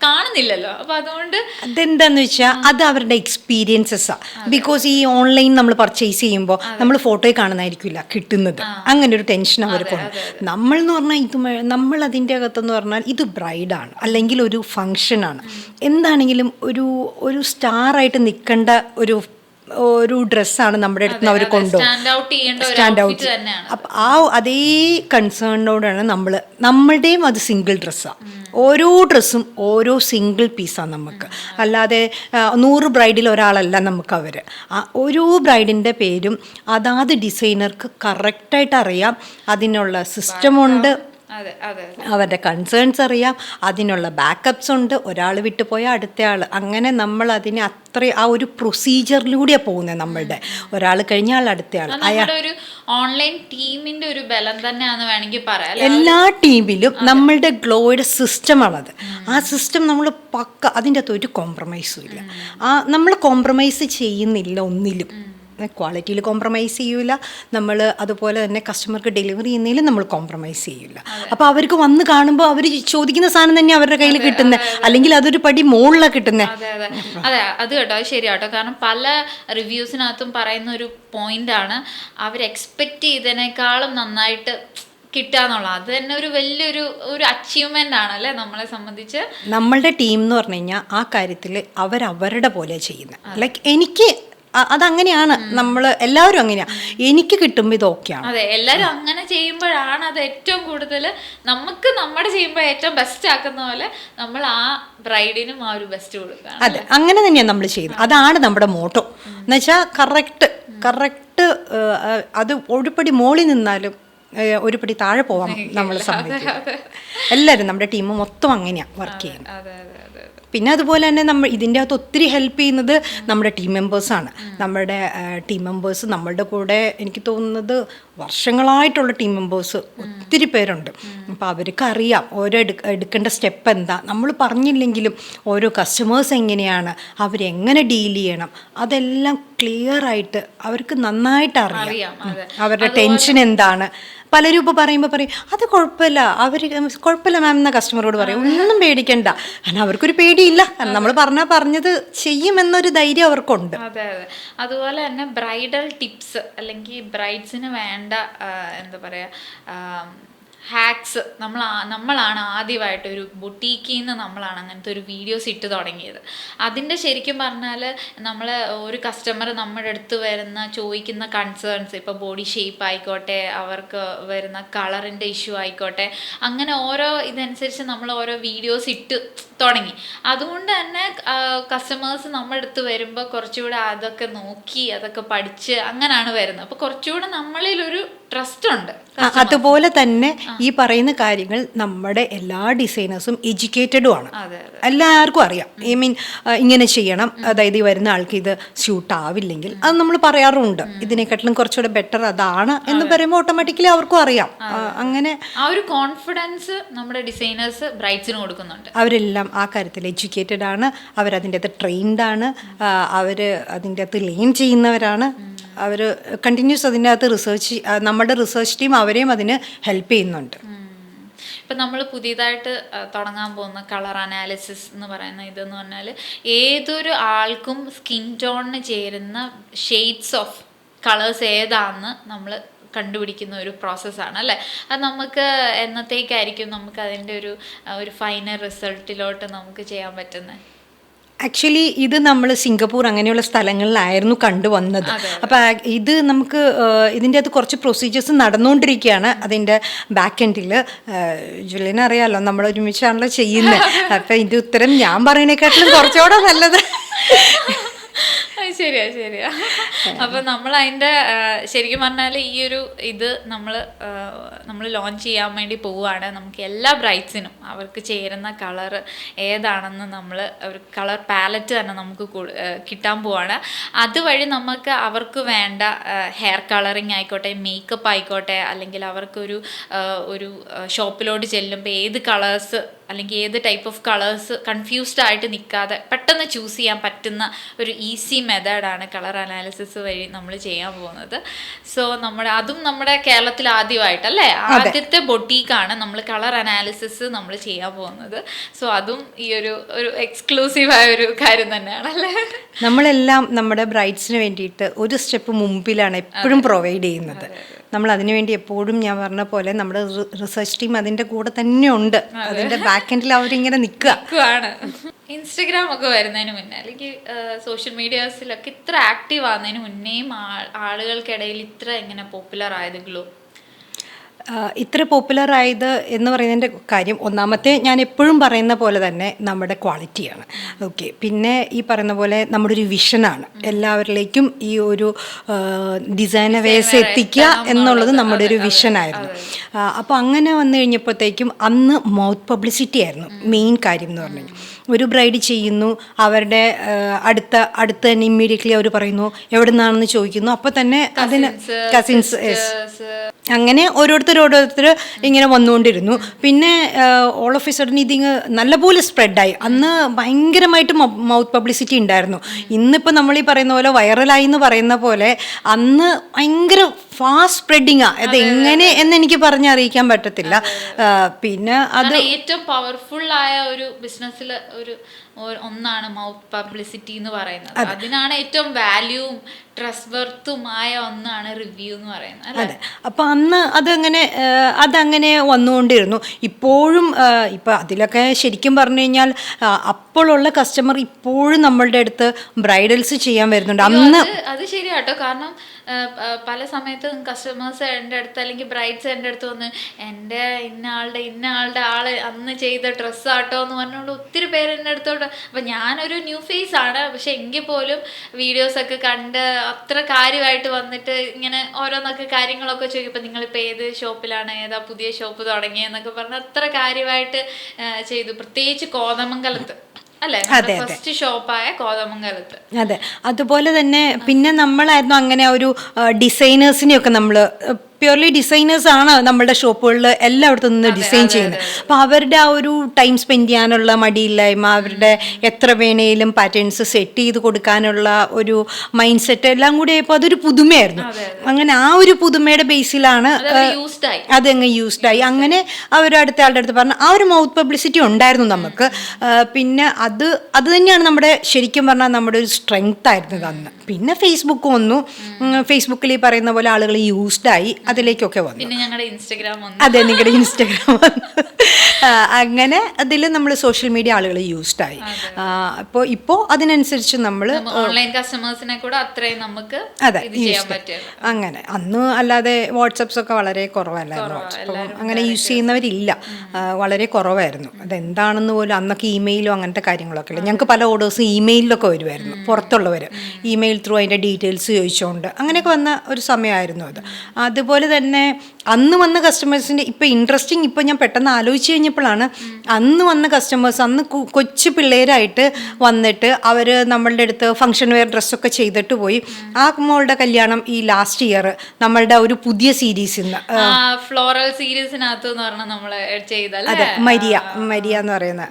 കാണുന്നില്ലല്ലോ. അപ്പൊ അതുകൊണ്ട് അതെന്താന്ന് വെച്ചാൽ അത് അവരുടെ എക്സ്പീരിയൻസസാണ്. ബിക്കോസ് ഈ ഓൺലൈൻ നമ്മൾ പർച്ചേസ് ചെയ്യുമ്പോൾ നമ്മൾ ഫോട്ടോയിൽ കാണുന്നതായിരിക്കില്ല കിട്ടുന്നത്. അങ്ങനെ ഒരു ടെൻഷൻ അവർക്കുണ്ട്. നമ്മൾ എന്ന് പറഞ്ഞാൽ നമ്മൾ അതിൻ്റെ അകത്തെന്ന് പറഞ്ഞാൽ ഇത് ബ്രൈഡാണ്, അല്ലെങ്കിൽ ഒരു ഫങ്ഷനാണ്, എന്താണെങ്കിലും ഒരു സ്റ്റാറായിട്ട് നിൽക്കേണ്ട ഒരു ഡ്രസ്സാണ് നമ്മുടെ അടുത്ത് നിന്ന് അവർ കൊണ്ടുപോകും, സ്റ്റാൻഡ് ഔട്ട്. അപ്പം അതേ കൺസേണിനോടാണ് നമ്മളുടെയും അത് സിംഗിൾ ഡ്രസ്സാണ്. ഓരോ ഡ്രസ്സും ഓരോ സിംഗിൾ പീസാണ് നമുക്ക്. അല്ലാതെ 100 ബ്രൈഡിൽ ഒരാളല്ല നമുക്ക് അവർ. ഓരോ ബ്രൈഡിൻ്റെ പേരും അതാത് ഡിസൈനർക്ക് കറക്റ്റായിട്ട് അറിയാം. അതിനുള്ള സിസ്റ്റമുണ്ട്, അതെ അതെ അവരുടെ കൺസേൺസ് അറിയാം, അതിനുള്ള ബാക്കപ്സ് ഉണ്ട്. ഒരാൾ വിട്ടുപോയാൽ അടുത്തയാൾ, അങ്ങനെ നമ്മൾ അതിനെ ആ ഒരു പ്രൊസീജിയറിലൂടെയാണ് പോകുന്നത്. നമ്മളുടെ ഒരാൾ കഴിഞ്ഞാൽ അടുത്തയാൾ. നമ്മുടെ ഒരു ഓൺലൈൻ ടീമിന്റെ ഒരു ബലം തന്നെയാണെന്ന് വേണമെങ്കിൽ പറയാം. എല്ലാ ടീമിലും നമ്മളുടെ ഗ്ലോയുടെ സിസ്റ്റമാണത്. ആ സിസ്റ്റം നമ്മൾ പക്ക, അതിൻ്റെ അകത്ത് ഒരു കോംപ്രമൈസും ഇല്ല. നമ്മൾ കോംപ്രമൈസ് ചെയ്യുന്നില്ല ഒന്നിലും. ക്വാളിറ്റിയിൽ കോംപ്രമൈസ് ചെയ്യൂല നമ്മൾ, അതുപോലെ തന്നെ കസ്റ്റമർക്ക് ഡെലിവറി ചെയ്യുന്നതിലും നമ്മൾ കോംപ്രമൈസ് ചെയ്യില്ല. അപ്പോൾ അവർക്ക് വന്ന് കാണുമ്പോൾ അവർ ചോദിക്കുന്ന സാധനം തന്നെ അവരുടെ കയ്യിൽ കിട്ടുന്നത്, അല്ലെങ്കിൽ അതൊരു പടി മുകളിലാണ് കിട്ടുന്നത്. അതെ അതെ അതെ, അത് കേട്ടോ, അത് ശരിയാട്ടോ. കാരണം പല റിവ്യൂസിനകത്തും പറയുന്ന ഒരു പോയിന്റാണ്, അവർ എക്സ്പെക്ട് ചെയ്തതിനേക്കാളും നന്നായിട്ട് കിട്ടുക എന്നുള്ളത്. അത് തന്നെ ഒരു വലിയൊരു അച്ചീവ്മെന്റ് ആണ് അല്ലേ നമ്മളെ സംബന്ധിച്ച്. നമ്മളുടെ ടീം എന്ന് പറഞ്ഞു കഴിഞ്ഞാൽ ആ കാര്യത്തിൽ അവരവരുടെ പോലെ ചെയ്യുന്നത്. ലൈക്ക് എനിക്ക് അതങ്ങനെയാണ്, നമ്മൾ എല്ലാവരും അങ്ങനെയാണ്. എനിക്ക് കിട്ടുമ്പോൾ ഇത് ഓക്കെയാണ്. അതെ, എല്ലാവരും അങ്ങനെ ചെയ്യുമ്പോഴാണ് അത് ഏറ്റവും കൂടുതൽ നമുക്ക് നമ്മുടെ ചെയ്യുമ്പോൾ ഏറ്റവും ബെസ്റ്റ് ആക്കുന്ന പോലെ നമ്മൾ ആ ബ്രൈഡിനും ആ ഒരു ബെസ്റ്റ് കൊടുക്കുക. അതെ, അങ്ങനെ തന്നെയാണ് നമ്മൾ ചെയ്യുന്നത്. അതാണ് നമ്മുടെ മോട്ടോ എന്ന് വെച്ചാൽ കറക്റ്റ് അത് ഒരുപടി മോളിൽ നിന്നാലും ഒരു പടി താഴെ പോവാൻ നമ്മൾ സമ്മതിക്കും. എല്ലാവരും നമ്മുടെ ടീം മൊത്തം അങ്ങനെയാണ് വർക്ക് ചെയ്യുന്നത്. പിന്നെ അതുപോലെ തന്നെ നമ്മൾ ഇതിൻ്റെ അകത്ത് ഒത്തിരി ഹെൽപ്പ് ചെയ്യുന്നത് നമ്മുടെ ടീം മെമ്പേഴ്സാണ്. നമ്മുടെ ടീം മെമ്പേഴ്സ് നമ്മളുടെ കൂടെ എനിക്ക് തോന്നുന്നത് വർഷങ്ങളായിട്ടുള്ള ടീം മെമ്പേഴ്സ് ഒത്തിരി പേരുണ്ട്. അപ്പോൾ അവർക്ക് അറിയാം ഓരോ എടുക്കേണ്ട സ്റ്റെപ്പ് എന്താ. നമ്മൾ പറഞ്ഞില്ലെങ്കിലും ഓരോ കസ്റ്റമേഴ്സ് എങ്ങനെയാണ്, അവരെങ്ങനെ ഡീൽ ചെയ്യണം, അതെല്ലാം ക്ലിയറായിട്ട് അവർക്ക് നന്നായിട്ട് അറിയാം. അവരുടെ ടെൻഷൻ എന്താണ്. പലരും ഇപ്പോൾ പറയുമ്പോൾ പറയും അത് കുഴപ്പമില്ല, കുഴപ്പമില്ല മാം എന്ന കസ്റ്റമറോട് പറയും, ഒന്നും പേടിക്കണ്ട. കാരണം അവർക്കൊരു പേടിയില്ല, നമ്മൾ പറഞ്ഞത് ചെയ്യുമെന്നൊരു ധൈര്യം അവർക്കുണ്ട്. അതെ അതെ. അതുപോലെ തന്നെ ബ്രൈഡൽ ടിപ്സ് അല്ലെങ്കിൽ ബ്രൈഡ്സിന് വേണ്ട എന്താ പറയുക ഹാക്സ് നമ്മളാണ് ആദ്യമായിട്ട് ഒരു ബൊട്ടീക്കിൽ നിന്ന് നമ്മളാണ് അങ്ങനത്തെ ഒരു വീഡിയോസ് ഇട്ട് തുടങ്ങിയത്. അതിൻ്റെ ശരിക്കും പറഞ്ഞാൽ നമ്മൾ ഒരു കസ്റ്റമർ നമ്മുടെ അടുത്ത് ചോദിക്കുന്ന കൺസേൺസ്, ഇപ്പോൾ ബോഡി ഷേപ്പ് ആയിക്കോട്ടെ, അവർക്ക് വരുന്ന കളറിൻ്റെ ഇഷ്യൂ ആയിക്കോട്ടെ, അങ്ങനെ ഓരോ ഇതനുസരിച്ച് നമ്മൾ ഓരോ വീഡിയോസ് ഇട്ട് തുടങ്ങി. അതുകൊണ്ട് തന്നെ കസ്റ്റമേഴ്സ് നമ്മുടെ അടുത്ത് വരുമ്പോൾ കുറച്ചുകൂടെ അതൊക്കെ നോക്കി അതൊക്കെ പഠിച്ച് അങ്ങനെയാണ് വരുന്നത്. അപ്പോൾ കുറച്ചുകൂടെ നമ്മളിലൊരു ട്രസ്റ്റ് ഉണ്ട്. അതുപോലെ തന്നെ ഈ പറയുന്ന കാര്യങ്ങൾ നമ്മുടെ എല്ലാ ഡിസൈനേഴ്സും എഡ്യൂക്കേറ്റഡും ആണ്. എല്ലാവർക്കും അറിയാം. ഇങ്ങനെ ചെയ്യണം, അതായത് ഈ വരുന്ന ആൾക്ക് ഇത് സ്യൂട്ട് ആവില്ലെങ്കിൽ അത് നമ്മൾ പറയാറുണ്ട്. ഇതിനെക്കാട്ടിലും കുറച്ചുകൂടെ ബെറ്റർ അതാണ് എന്ന് പറയുമ്പോൾ ഓട്ടോമാറ്റിക്കലി അവർക്കും അറിയാം. അങ്ങനെ ആ ഒരു കോൺഫിഡൻസ് നമ്മുടെ ഡിസൈനേഴ്സ് ബ്രൈഡ്സിന് കൊടുക്കുന്നുണ്ട്. അവരെല്ലാം ആ കാര്യത്തിൽ എഡ്യൂക്കേറ്റഡ് ആണ്, അവരതിൻ്റെ അകത്ത് ട്രെയിൻഡ് ആണ്, അവർ അതിൻ്റെ അകത്ത് ലേൺ ചെയ്യുന്നവരാണ്. അവർ കണ്ടിന്യൂസ് അതിൻ്റെ അകത്ത് റിസർച്ച്, നമ്മുടെ റിസർച്ച് ടീം അവരെയും അതിന് ഹെൽപ്പ് ചെയ്യുന്നുണ്ട്. ഇപ്പം നമ്മൾ പുതിയതായിട്ട് തുടങ്ങാൻ പോകുന്ന കളർ അനാലിസിസ് എന്ന് പറയുന്ന ഇതെന്ന് പറഞ്ഞാൽ ഏതൊരു ആൾക്കും സ്കിൻ ടോണിന് ചേരുന്ന ഷെയ്ഡ്സ് ഓഫ് കളേഴ്സ് ഏതാണെന്ന് നമ്മൾ കണ്ടുപിടിക്കുന്ന ഒരു പ്രോസസ്സാണ് അല്ലേ. അത് നമുക്ക് എന്നത്തേക്കായിരിക്കും നമുക്ക് അതിൻ്റെ ഒരു ഫൈനൽ റിസൾട്ടിലോട്ട് നമുക്ക് ചെയ്യാൻ പറ്റുന്നത്? ആക്ച്വലി ഇത് നമ്മൾ സിംഗപ്പൂർ അങ്ങനെയുള്ള സ്ഥലങ്ങളിലായിരുന്നു കണ്ടുവന്നത്. അപ്പോൾ ഇത് നമുക്ക് ഇതിൻ്റെ അകത്ത് കുറച്ച് പ്രൊസീജിയേഴ്സ് നടന്നുകൊണ്ടിരിക്കുകയാണ്. അതിൻ്റെ ബാക്ക് എൻഡിൽ ജുലിനെ അറിയാമല്ലോ, നമ്മൾ ഒരുമിച്ചാണല്ലോ ചെയ്യുന്നത്. അപ്പം ഇതിൻ്റെ ഉത്തരം ഞാൻ പറയുന്നതിനെക്കാട്ടിലും കുറച്ചുകൂടെ നല്ലത്. ശരിയാ. അപ്പം നമ്മൾ അതിൻ്റെ ശരിക്കും പറഞ്ഞാൽ ഈ ഒരു ഇത് നമ്മൾ ലോഞ്ച് ചെയ്യാൻ വേണ്ടി പോവുകയാണ്. നമുക്ക് എല്ലാ ബ്രൈഡ്സിനും അവർക്ക് ചേരുന്ന കളർ ഏതാണെന്ന് നമ്മൾ ഒരു കളർ പാലറ്റ് തന്നെ നമുക്ക് കിട്ടാൻ പോവാണ്. അതുവഴി നമുക്ക് അവർക്ക് വേണ്ട ഹെയർ കളറിങ് ആയിക്കോട്ടെ, മേക്കപ്പ് ആയിക്കോട്ടെ, അല്ലെങ്കിൽ അവർക്കൊരു ഷോപ്പിലോട്ട് ചെല്ലുമ്പോൾ ഏത് കളേഴ്സ് അല്ലെങ്കിൽ ഏത് ടൈപ്പ് ഓഫ് കളേഴ്സ് കൺഫ്യൂസ്ഡ് ആയിട്ട് നിൽക്കാതെ പെട്ടെന്ന് ചൂസ് ചെയ്യാൻ പറ്റുന്ന ഒരു ഈസി മെത്തേഡാണ് കളർ അനാലിസിസ് വഴി നമ്മൾ ചെയ്യാൻ പോകുന്നത്. സോ അതും നമ്മുടെ കേരളത്തിൽ ആദ്യമായിട്ടല്ലേ, ആദ്യത്തെ ബൊട്ടീക്കാണ് നമ്മൾ കളർ അനാലിസിസ് നമ്മൾ ചെയ്യാൻ പോകുന്നത്. സോ അതും ഈ ഒരു എക്സ്ക്ലൂസീവായ ഒരു കാര്യം തന്നെയാണ് അല്ലേ. നമ്മളെല്ലാം നമ്മുടെ ബ്രൈഡ്സിന് വേണ്ടിയിട്ട് ഒരു സ്റ്റെപ്പ് മുമ്പിലാണ് എപ്പോഴും പ്രൊവൈഡ് ചെയ്യുന്നത്. നമ്മൾ അതിനുവേണ്ടി എപ്പോഴും ഞാൻ പറഞ്ഞ പോലെ നമ്മുടെ റിസർച്ച് ടീം അതിൻ്റെ കൂടെ തന്നെ ഉണ്ട്. അതിൻ്റെ ബാക്ക് എൻഡിൽ അവരിങ്ങനെ നിൽക്കുകയാണ്. ഇൻസ്റ്റഗ്രാം ഒക്കെ വരുന്നതിന് മുന്നേ അല്ലെങ്കിൽ സോഷ്യൽ മീഡിയാസിലൊക്കെ ഇത്ര ആക്റ്റീവ് ആകുന്നതിന് മുന്നേയും ആളുകൾക്കിടയിൽ ഇത്ര എങ്ങനെ പോപ്പുലർ ആയത് ഗ്ലോ? ഇത്ര പോപ്പുലർ ആയത് എന്ന് പറയുന്നതിൻ്റെ കാര്യം ഒന്നാമത്തെ ഞാൻ എപ്പോഴും പറയുന്ന പോലെ തന്നെ നമ്മുടെ ക്വാളിറ്റിയാണ്. ഓക്കെ, പിന്നെ ഈ പറയുന്ന പോലെ നമ്മുടെ ഒരു വിഷനാണ് എല്ലാവരിലേക്കും ഈ ഒരു ഡിസൈനവേഴ്സ് എത്തിക്കുക എന്നുള്ളത് നമ്മുടെ ഒരു വിഷനായിരുന്നു. അപ്പോൾ അങ്ങനെ വന്നു കഴിഞ്ഞപ്പോഴത്തേക്കും അന്ന് മൗത്ത് പബ്ലിസിറ്റി ആയിരുന്നു മെയിൻ കാര്യം എന്ന് പറഞ്ഞു കഴിഞ്ഞാൽ. ഒരു ബ്രൈഡ് ചെയ്യുന്നു, അവരുടെ അടുത്ത് തന്നെ ഇമ്മീഡിയറ്റ്ലി അവർ പറയുന്നു എവിടെ നിന്നാണെന്ന് ചോദിക്കുന്നു, അപ്പോൾ തന്നെ അതിന് കസിൻസ് അങ്ങനെ ഓരോരുത്തർ ഇങ്ങനെ വന്നുകൊണ്ടിരുന്നു. പിന്നെ ഓൾ ഓഫ് എ സഡൻ ഇതിങ്ങ് നല്ലപോലെ സ്പ്രെഡായി. അന്ന് ഭയങ്കരമായിട്ട് മൗത്ത് പബ്ലിസിറ്റി ഉണ്ടായിരുന്നു. ഇന്നിപ്പോൾ നമ്മൾ ഈ പറയുന്ന പോലെ വൈറലായി എന്ന് പറയുന്ന പോലെ അന്ന് ഭയങ്കര ഫാസ്റ്റ് സ്പ്രെഡിങ്ങാ. അത് എങ്ങനെ എന്ന് എനിക്ക് പറഞ്ഞറിയിക്കാൻ പറ്റത്തില്ല. പിന്നെ അത് ഏറ്റവും പവർഫുൾ ആയ ഒരു ബിസിനസ്സിൽ ഒന്നാണ് മൗത്ത് പബ്ലിസിറ്റി എന്ന് പറയുന്നത്. അതിനാണ് ഏറ്റവും വാല്യൂവും ട്രസ്റ്റ് വർത്തുമായ ഒന്നാണ് റിവ്യൂ എന്ന് പറയുന്നത്. അതെ, അപ്പം അന്ന് അതങ്ങനെ വന്നുകൊണ്ടിരുന്നു. ഇപ്പോഴും ഇപ്പം അതിലൊക്കെ ശരിക്കും പറഞ്ഞു കഴിഞ്ഞാൽ അപ്പോഴുള്ള കസ്റ്റമർ ഇപ്പോഴും നമ്മളുടെ അടുത്ത് ബ്രൈഡൽസ് ചെയ്യാൻ വരുന്നുണ്ട്. അന്ന് അത് ശരിയാട്ടോ. കാരണം പല സമയത്തും കസ്റ്റമേഴ്സ് എൻ്റെ അടുത്ത് അല്ലെങ്കിൽ ബ്രൈഡ്സ് എൻ്റെ അടുത്ത് വന്ന് എൻ്റെ ഇന്ന ആളുടെ ആള് അന്ന് ചെയ്ത ഡ്രസ്സാട്ടോ എന്ന് പറഞ്ഞുകൊണ്ട് ഒത്തിരി പേര് എൻ്റെ അടുത്തോട്ട്. അപ്പം ഞാനൊരു ന്യൂ ഫേസ് ആണ്, പക്ഷെ എങ്കിൽ പോലും വീഡിയോസൊക്കെ കണ്ട് അത്ര കാര്യമായിട്ട് വന്നിട്ട് ഇങ്ങനെ ഓരോന്നൊക്കെ കാര്യങ്ങളൊക്കെ ചോദിക്കും. ഇപ്പം നിങ്ങളിപ്പോൾ ഏത് ഷോപ്പിലാണ്, ഏതാ പുതിയ ഷോപ്പ് തുടങ്ങിയെന്നൊക്കെ പറഞ്ഞ് അത്ര കാര്യമായിട്ട് ചെയ്തു. പ്രത്യേകിച്ച് കോതമംഗലത്ത് അല്ലേ, ഫസ്റ്റ് ഷോപ്പായ കോതമംഗലത്ത്. അതെ, അതുപോലെ തന്നെ പിന്നെ നമ്മളായിരുന്നു അങ്ങനെ ഒരു ഡിസൈനേഴ്സിനെയൊക്കെ നമ്മൾ പ്യുവർലി ഡിസൈനേഴ്സ് ആണ് നമ്മളുടെ ഷോപ്പുകളിൽ എല്ലായിടത്തും നിന്ന് ഡിസൈൻ ചെയ്യുന്നത്. അപ്പോൾ അവരുടെ ആ ഒരു ടൈം സ്പെൻഡ് ചെയ്യാനുള്ള മടിയില്ലായ്മ, അവരുടെ എത്ര വേണേലും പാറ്റേൺസ് സെറ്റ് ചെയ്ത് കൊടുക്കാനുള്ള ഒരു മൈൻഡ് സെറ്റ് എല്ലാം കൂടി ആയപ്പോൾ അതൊരു പുതുമയായിരുന്നു. അങ്ങനെ ആ ഒരു പുതുമയുടെ ബേസിലാണ് അതങ്ങ് യൂസ്ഡായി. അങ്ങനെ അവർ അടുത്ത ആളുടെ അടുത്ത് പറഞ്ഞു ആ ഒരു മൗത്ത് പബ്ലിസിറ്റി ഉണ്ടായിരുന്നു നമുക്ക്. പിന്നെ അത് തന്നെയാണ് നമ്മുടെ ശരിക്കും പറഞ്ഞാൽ നമ്മുടെ ഒരു സ്ട്രെങ്ത് ആയിരുന്നത് അന്ന്. പിന്നെ ഫേസ്ബുക്ക് വന്നു. ഫേസ്ബുക്കിൽ ഈ പറയുന്ന പോലെ ആളുകൾ യൂസ്ഡായി, അതിലേക്കൊക്കെ വന്നു. പിന്നെ ഞങ്ങളുടെ ഇൻസ്റ്റഗ്രാം വന്നു. അതെ, നിങ്ങളുടെ ഇൻസ്റ്റഗ്രാം വന്നു. അങ്ങനെ അതിൽ നമ്മൾ സോഷ്യൽ മീഡിയ ആളുകൾ യൂസ്ഡായി. ഇപ്പോൾ അതിനനുസരിച്ച് നമ്മൾ ഓൺലൈൻ കസ്റ്റമേഴ്സിനെ കൂടെ അത്രയും നമുക്ക് അങ്ങനെ. അന്ന് അല്ലാതെ വാട്സപ്പ്സ് ഒക്കെ വളരെ കുറവല്ലായിരുന്നു. അങ്ങനെ യൂസ് ചെയ്യുന്നവരില്ല, വളരെ കുറവായിരുന്നു. അതെന്താണെന്ന് പോലും അന്നൊക്കെ ഇമെയിലും അങ്ങനത്തെ കാര്യങ്ങളൊക്കെ ഇല്ല. ഞങ്ങൾക്ക് പല ഓർഡേഴ്സും ഇമെയിലൊക്കെ വരുമായിരുന്നു. പുറത്തുള്ളവർ ഇമെയിൽ ത്രൂ അതിൻ്റെ ഡീറ്റെയിൽസ് ചോദിച്ചുകൊണ്ട് അങ്ങനെയൊക്കെ വന്ന ഒരു സമയമായിരുന്നു അത്. അതുപോലെ തന്നെ അന്ന് വന്ന കസ്റ്റമേഴ്സിൻ്റെ ഇപ്പോൾ ഇൻട്രസ്റ്റിംഗ്, ഇപ്പോൾ ഞാൻ പെട്ടെന്ന് ആലോചിച്ച് കഴിഞ്ഞപ്പോഴാണ് അന്ന് വന്ന കസ്റ്റമേഴ്സ് അന്ന് കൊച്ചു പിള്ളേരായിട്ട് വന്നിട്ട് അവർ നമ്മളുടെ അടുത്ത് ഫംഗ്ഷൻ വെയർ ഡ്രസ്സൊക്കെ ചെയ്തിട്ട് പോയി. ആ മോളുടെ കല്യാണം ഈ ലാസ്റ്റ് ഇയർ നമ്മളുടെ ഒരു പുതിയ സീരീസിൽ നിന്ന് ഫ്ലോറൽ സീരീസിനകത്ത് നമ്മൾ ചെയ്തല്ലേ. അതെ, മരിയ എന്ന് പറയുന്ന.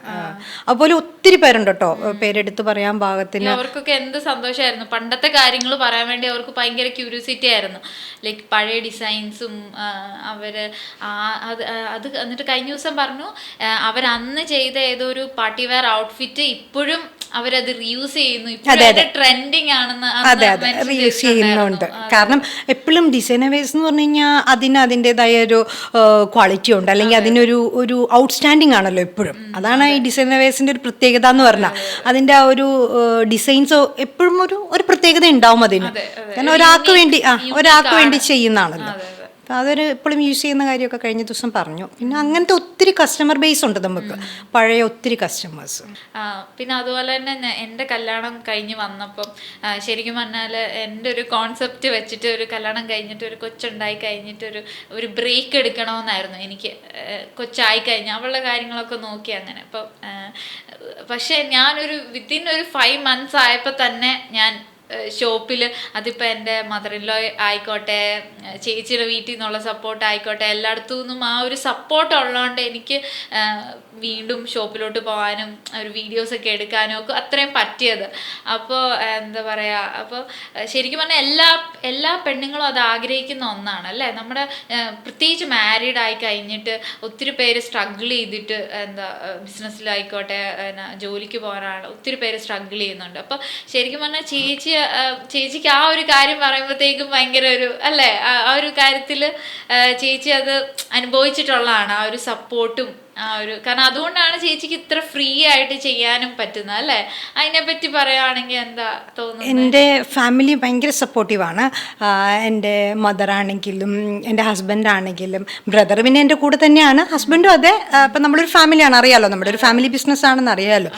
അതുപോലെ ഒത്തിരി പേരുണ്ട് കേട്ടോ, പേരെടുത്ത് പറയാൻ പാകത്തിന്. അവർക്കൊക്കെ എന്ത് സന്തോഷമായിരുന്നു. പണ്ടത്തെ കാര്യങ്ങൾ പറയാൻ വേണ്ടി അവർക്ക് ഭയങ്കര ക്യൂരിയോസിറ്റി ആയിരുന്നു. ലൈക്ക് പഴയ ഡിസൈൻസും അവര് അത് എന്നിട്ട് കഴിഞ്ഞ ദിവസം പറഞ്ഞു അവരന്ന് ചെയ്ത ഏതോ ഒരു പാർട്ടി വെയർ ഔട്ട്ഫിറ്റ് ഇപ്പോഴും അവരത് റീയൂസ് ചെയ്യുന്നു, ട്രെൻഡിങ് ആണെന്ന്. അതെ, റീയൂസ് ചെയ്യുന്നുണ്ട്. കാരണം എപ്പോഴും ഡിസൈനവേഴ്സ് എന്ന് പറഞ്ഞു കഴിഞ്ഞാൽ അതിൻ്റെതായ ഒരു ക്വാളിറ്റി ഉണ്ട്, അല്ലെങ്കിൽ അതിനൊരു ഔട്ട്സ്റ്റാൻഡിങ് ആണല്ലോ എപ്പോഴും. അതാണ് ഈ ഡിസൈനവേഴ്സിൻ്റെ ഒരു പ്രത്യേകത എന്ന് പറഞ്ഞാൽ. അതിൻ്റെ ആ ഒരു ഡിസൈൻസ് എപ്പോഴും ഒരു പ്രത്യേകത ഉണ്ടാവും അതിന്. കാരണം ഒരാൾക്ക് വേണ്ടി ചെയ്യുന്നതാണല്ലോ. അപ്പോൾ അതൊരു എപ്പോഴും യൂസ് ചെയ്യുന്ന കാര്യമൊക്കെ കഴിഞ്ഞ ദിവസം പറഞ്ഞു. പിന്നെ അങ്ങനത്തെ ഒത്തിരി കസ്റ്റമർ ബേസ് ഉണ്ട് നമുക്ക്, പഴയ ഒത്തിരി കസ്റ്റമേഴ്സ്. പിന്നെ അതുപോലെ തന്നെ എൻ്റെ കല്യാണം കഴിഞ്ഞ് വന്നപ്പം ശരിക്കും പറഞ്ഞാൽ എൻ്റെ ഒരു കോൺസെപ്റ്റ് വെച്ചിട്ട് ഒരു കല്യാണം കഴിഞ്ഞിട്ട് ഒരു കൊച്ചുണ്ടായി കഴിഞ്ഞിട്ട് ഒരു ബ്രേക്ക് എടുക്കണമെന്നായിരുന്നു എനിക്ക്. കൊച്ചായി കഴിഞ്ഞാൽ അവളുടെ കാര്യങ്ങളൊക്കെ നോക്കി അങ്ങനെ. അപ്പം പക്ഷേ ഞാനൊരു വിത്തിൻ ഒരു 5 months ആയപ്പോൾ തന്നെ ഞാൻ ഷോപ്പിൽ, അതിപ്പോൾ എൻ്റെ മദറിൻലോ ആയിക്കോട്ടെ, ചേച്ചിയുടെ വീട്ടിൽ നിന്നുള്ള സപ്പോർട്ട് ആയിക്കോട്ടെ, എല്ലായിടത്തു നിന്നും ആ ഒരു സപ്പോർട്ട് ഉള്ളതുകൊണ്ട് എനിക്ക് വീണ്ടും ഷോപ്പിലോട്ട് പോകാനും ഒരു വീഡിയോസൊക്കെ എടുക്കാനും ഒക്കെ അത്രയും പറ്റിയത്. അപ്പോൾ എന്താ പറയുക, അപ്പോൾ ശരിക്കും പറഞ്ഞാൽ എല്ലാ പെണ്ണുങ്ങളും അത് ആഗ്രഹിക്കുന്ന ഒന്നാണ് അല്ലേ. നമ്മുടെ പ്രത്യേകിച്ച് മാരീഡ് ആയി കഴിഞ്ഞിട്ട് ഒത്തിരി പേര് സ്ട്രഗിൾ ചെയ്തിട്ട് ബിസിനസ്സിലായിക്കോട്ടെ ജോലിക്ക് പോകാനാണ് ഒത്തിരി പേര് സ്ട്രഗിൾ ചെയ്യുന്നുണ്ട്. അപ്പോൾ ശരിക്കും പറഞ്ഞാൽ ചേച്ചിക്ക് ആ ഒരു കാര്യം പറയുമ്പോഴത്തേക്കും ഭയങ്കര ഒരു അല്ലേ, ആ ഒരു കാര്യത്തിൽ ചേച്ചി അത് അനുഭവിച്ചിട്ടുള്ളതാണ്. ആ ഒരു സപ്പോർട്ടും ആ ഒരു കാരണം അതുകൊണ്ടാണ് ചേച്ചിക്ക് ഇത്ര ഫ്രീ ആയിട്ട് ചെയ്യാനും പറ്റുന്നത് അല്ലേ? അതിനെപ്പറ്റി പറയുകയാണെങ്കിൽ എന്താ തോന്നുന്നത്? എൻ്റെ ഫാമിലി ഭയങ്കര സപ്പോർട്ടീവാണ്. എൻ്റെ മദറാണെങ്കിലും എൻ്റെ ഹസ്ബൻഡാണെങ്കിലും ബ്രദർ പിന്നെ എൻ്റെ കൂടെ തന്നെയാണ്, ഹസ്ബൻഡും അതെ. അപ്പം നമ്മളൊരു ഫാമിലിയാണ്, അറിയാമല്ലോ, നമ്മുടെ ഒരു ഫാമിലി ബിസിനസ്സാണെന്ന് അറിയാമല്ലോ.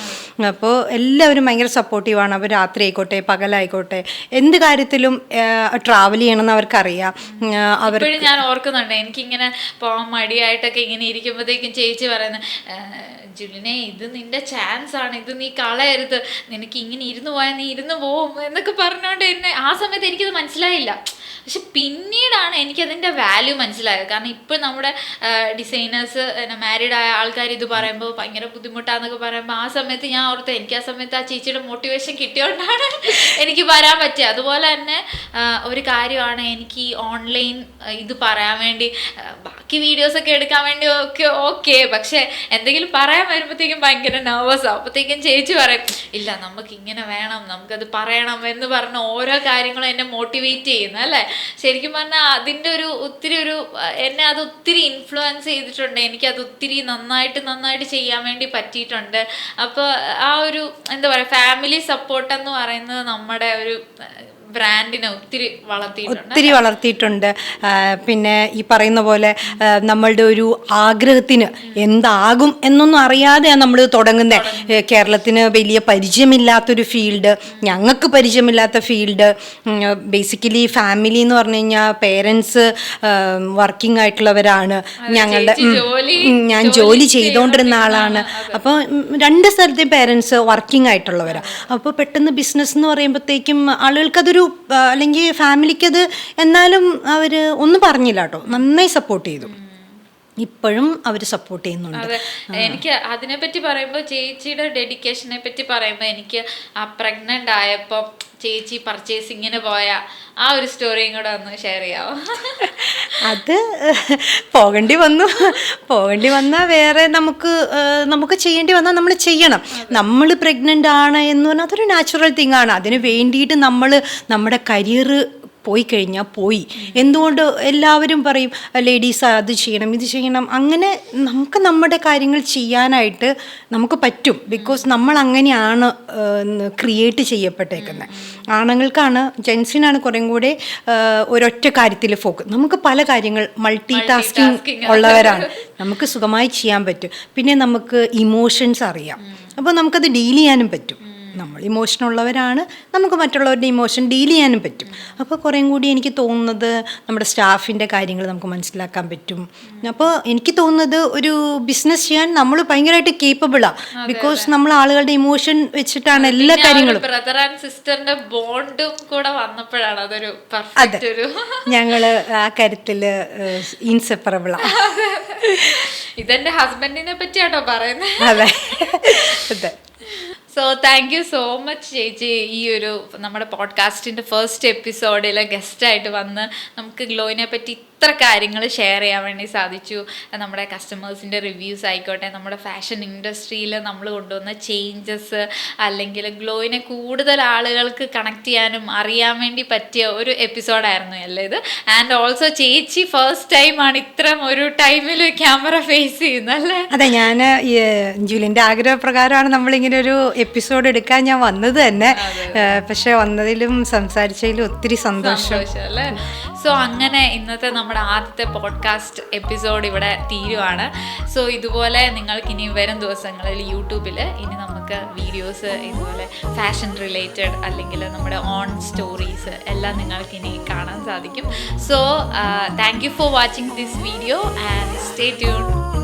അപ്പോൾ എല്ലാവരും ഭയങ്കര സപ്പോർട്ടീവാണ്. അവർ രാത്രി ആയിക്കോട്ടെ പകലായിക്കോട്ടെ എന്ത് കാര്യത്തിലും ട്രാവൽ ചെയ്യണമെന്ന് അവർക്കറിയാം. ഇപ്പോഴും ഞാൻ ഓർക്കുന്നുണ്ട്, എനിക്കിങ്ങനെ പോകാൻ മടിയായിട്ടൊക്കെ ഇങ്ങനെ ഇരിക്കുമ്പോഴത്തേക്കും ചേച്ചി പറയുന്നത്, ജുലിനെ ഇത് നിന്റെ ചാൻസ് ആണ്, ഇത് നീ കളയരുത്, നിനക്ക് ഇങ്ങനെ ഇരുന്ന് പോയാൽ നീ ഇരുന്ന് പോവും എന്നൊക്കെ പറഞ്ഞുകൊണ്ട് എന്നെ ആ സമയത്ത് എനിക്കത് മനസ്സിലായില്ല. പക്ഷെ പിന്നീടാണ് എനിക്കതിൻ്റെ വാല്യൂ മനസ്സിലായത്. കാരണം ഇപ്പോൾ നമ്മുടെ ഡിസൈനേഴ്സ് മാരീഡ് ആയ ആൾക്കാർ ഇത് പറയുമ്പോൾ ഭയങ്കര ബുദ്ധിമുട്ടാന്നൊക്കെ പറയുമ്പോൾ ആ സമയത്ത് ഞാൻ ഓർത്ത് എനിക്ക് ആ സമയത്ത് ആ ചേച്ചിയുടെ മോട്ടിവേഷൻ കിട്ടിയോണ്ടാണ് എനിക്ക് വരാൻ പറ്റിയത്. അതുപോലെ തന്നെ ഒരു കാര്യമാണ്, എനിക്ക് ഈ ഓൺലൈൻ ഇത് പറയാൻ വേണ്ടി ബാക്കി വീഡിയോസൊക്കെ എടുക്കാൻ വേണ്ടി ഓക്കെ പക്ഷെ എന്തെങ്കിലും പറയാൻ വരുമ്പോഴത്തേക്കും ഭയങ്കര നെർവസ് ആവും. അപ്പോഴത്തേക്കും ചേച്ചി പറയും, ഇല്ല നമുക്ക് ഇങ്ങനെ വേണം, നമുക്കത് പറയണം എന്ന് പറഞ്ഞ് ഓരോ കാര്യങ്ങളും എന്നെ മോട്ടിവേറ്റ് ചെയ്യുന്നു അല്ലേ? ശരിക്കും പറഞ്ഞാൽ അതിൻ്റെ ഒരു ഒത്തിരി എന്നെ അത് ഒത്തിരി ഇൻഫ്ലുവൻസ് ചെയ്തിട്ടുണ്ട്. എനിക്കത് ഒത്തിരി നന്നായിട്ട് ചെയ്യാൻ വേണ്ടി പറ്റിയിട്ടുണ്ട്. അപ്പോൾ ആ ഒരു എന്താ പറയുക, ഫാമിലി സപ്പോർട്ട് എന്ന് പറയുന്നത് നമ്മുടെ ഒരു ബ്രാൻഡിനെ ഒത്തിരി വളർത്തിയിട്ടുണ്ട്. പിന്നെ ഈ പറയുന്ന പോലെ നമ്മളുടെ ഒരു ആഗ്രഹത്തിന് എന്താകും എന്നൊന്നും അറിയാതെയാണ് നമ്മൾ തുടങ്ങുന്നത്. കേരളത്തിന് വലിയ പരിചയമില്ലാത്തൊരു ഫീൽഡ്, ഞങ്ങൾക്ക് പരിചയമില്ലാത്ത ഫീൽഡ്. ബേസിക്കലി ഫാമിലി എന്ന് പറഞ്ഞു കഴിഞ്ഞാൽ പേരൻസ് വർക്കിംഗ് ആയിട്ടുള്ളവരാണ്. ഞാൻ ജോലി ചെയ്തുകൊണ്ടിരുന്ന ആളാണ്. അപ്പോൾ രണ്ട് സ്ഥലത്തെയും പേരൻസ് വർക്കിംഗ് ആയിട്ടുള്ളവരാണ്. അപ്പോൾ പെട്ടെന്ന് ബിസിനസ് എന്ന് പറയുമ്പോഴത്തേക്കും ആളുകൾക്കതൊരു അല്ലെങ്കിൽ ഫാമിലിക്കത്, എന്നാലും അവർ ഒന്നും പറഞ്ഞില്ല കേട്ടോ, നന്നായി സപ്പോർട്ട് ചെയ്തു. ഇപ്പോഴും അവർ സപ്പോർട്ട് ചെയ്യുന്നുണ്ട്. അതെ, എനിക്ക് അതിനെപ്പറ്റി പറയുമ്പോൾ ചേച്ചിയുടെ ഡെഡിക്കേഷനെ പറ്റി പറയുമ്പോൾ എനിക്ക് ആ പ്രഗ്നൻ്റ് ആയപ്പോൾ ചേച്ചി പർച്ചേസിങ്ങിന് പോയ ആ ഒരു സ്റ്റോറിയും കൂടെ ഒന്ന് ഷെയർ ചെയ്യാമോ? അത് പോകേണ്ടി വന്നാൽ വേറെ നമുക്ക് ചെയ്യേണ്ടി വന്നാൽ നമ്മൾ ചെയ്യണം. നമ്മൾ പ്രഗ്നൻ്റ് ആണ് എന്ന് പറഞ്ഞാൽ അതൊരു നാച്ചുറൽ തിങ് ആണ്. അതിന് വേണ്ടിയിട്ട് നമ്മൾ നമ്മുടെ കരിയർ പോയി കഴിഞ്ഞാൽ പോയി. എന്തുകൊണ്ട് എല്ലാവരും പറയും ലേഡീസ് അത് ചെയ്യണം ഇത് ചെയ്യണം, അങ്ങനെ നമുക്ക് നമ്മുടെ കാര്യങ്ങൾ ചെയ്യാനായിട്ട് നമുക്ക് പറ്റും. ബിക്കോസ് നമ്മൾ അങ്ങനെയാണ് ക്രിയേറ്റ് ചെയ്യപ്പെട്ടേക്കുന്നത്. ആണുങ്ങൾക്കാണ്, ജെൻസിനാണ് കുറേ കൂടെ ഒരൊറ്റ കാര്യത്തിൽ ഫോക്കസ്. നമുക്ക് പല കാര്യങ്ങൾ മൾട്ടി ടാസ്കിങ് ഉള്ളവരാണ്, നമുക്ക് സുഖമായി ചെയ്യാൻ പറ്റും. പിന്നെ നമുക്ക് ഇമോഷൻസ് അറിയാം, അപ്പോൾ നമുക്കത് ഡീൽ ചെയ്യാനും പറ്റും. നമ്മൾ ഇമോഷൻ ഉള്ളവരാണ്, നമുക്ക് മറ്റുള്ളവരുടെ ഇമോഷൻ ഡീൽ ചെയ്യാനും പറ്റും. അപ്പോൾ കുറേ കൂടി എനിക്ക് തോന്നുന്നത് നമ്മുടെ സ്റ്റാഫിൻ്റെ കാര്യങ്ങൾ നമുക്ക് മനസ്സിലാക്കാൻ പറ്റും. അപ്പോൾ എനിക്ക് തോന്നുന്നത് ഒരു ബിസിനസ് ചെയ്യാൻ നമ്മൾ ഭയങ്കരമായിട്ട് കേപ്പബിളാണ്. ബിക്കോസ് നമ്മൾ ആളുകളുടെ ഇമോഷൻ വെച്ചിട്ടാണ് എല്ലാ കാര്യങ്ങളും. ബ്രദർ ആൻഡ് സിസ്റ്ററിന്റെ ബോണ്ടും കൂടെ വന്നപ്പോഴാണ് അതൊരു അതെ, ഞങ്ങൾ ആ കാര്യത്തിൽ ഇൻസെപ്പറബിളാണ്. ഇതെന്റെ ഹസ്ബൻഡിനെ പറ്റിയാട്ടോ പറയുന്നത്. അതെ അതെ. So thank you so much ചേച്ചി, ഈ ഒരു നമ്മുടെ പോഡ്കാസ്റ്റിൻ്റെ ഫസ്റ്റ് എപ്പിസോഡിൽ ഗസ്റ്റായിട്ട് വന്ന് നമുക്ക് ഗ്ലോയിനെ പറ്റി ഇത്ര കാര്യങ്ങൾ ഷെയർ ചെയ്യാൻ വേണ്ടി സാധിച്ചു. നമ്മുടെ കസ്റ്റമേഴ്സിൻ്റെ റിവ്യൂസ് ആയിക്കോട്ടെ, നമ്മുടെ ഫാഷൻ ഇൻഡസ്ട്രിയിൽ നമ്മൾ കൊണ്ടുവന്ന ചേഞ്ചസ്, അല്ലെങ്കിൽ ഗ്ലോയിനെ കൂടുതൽ ആളുകൾക്ക് കണക്ട് ചെയ്യാനും അറിയാൻ വേണ്ടി പറ്റിയ ഒരു എപ്പിസോഡായിരുന്നു അല്ലേ ഇത്. ആൻഡ് ഓൾസോ ചേച്ചി ഫസ്റ്റ് ടൈമാണ് ഇത്രയും ഒരു ടൈമിൽ ക്യാമറ ഫേസ് ചെയ്യുന്നത് അല്ലേ? അതെ, ഞാൻ ജൂലിൻ്റെ ആഗ്രഹപ്രകാരമാണ് നമ്മളിങ്ങനെ ഒരു എപ്പിസോഡ് എടുക്കാൻ ഞാൻ വന്നത് തന്നെ. പക്ഷെ വന്നതിലും സംസാരിച്ചതിലും ഒത്തിരി സന്തോഷം അല്ലേ. സോ അങ്ങനെ ഇന്നത്തെ നമ്മുടെ ആദ്യത്തെ പോഡ്കാസ്റ്റ് എപ്പിസോഡ് ഇവിടെ തീരുവാണ്. സോ ഇതുപോലെ നിങ്ങൾക്ക് ഇനി വരും ദിവസങ്ങളിൽ യൂട്യൂബിൽ ഇനി നമുക്ക് വീഡിയോസ് ഇതുപോലെ ഫാഷൻ റിലേറ്റഡ് അല്ലെങ്കിൽ നമ്മുടെ ഓൺ സ്റ്റോറീസ് എല്ലാം നിങ്ങൾക്ക് ഇനി കാണാൻ സാധിക്കും. So thank you for watching this video and stay tuned.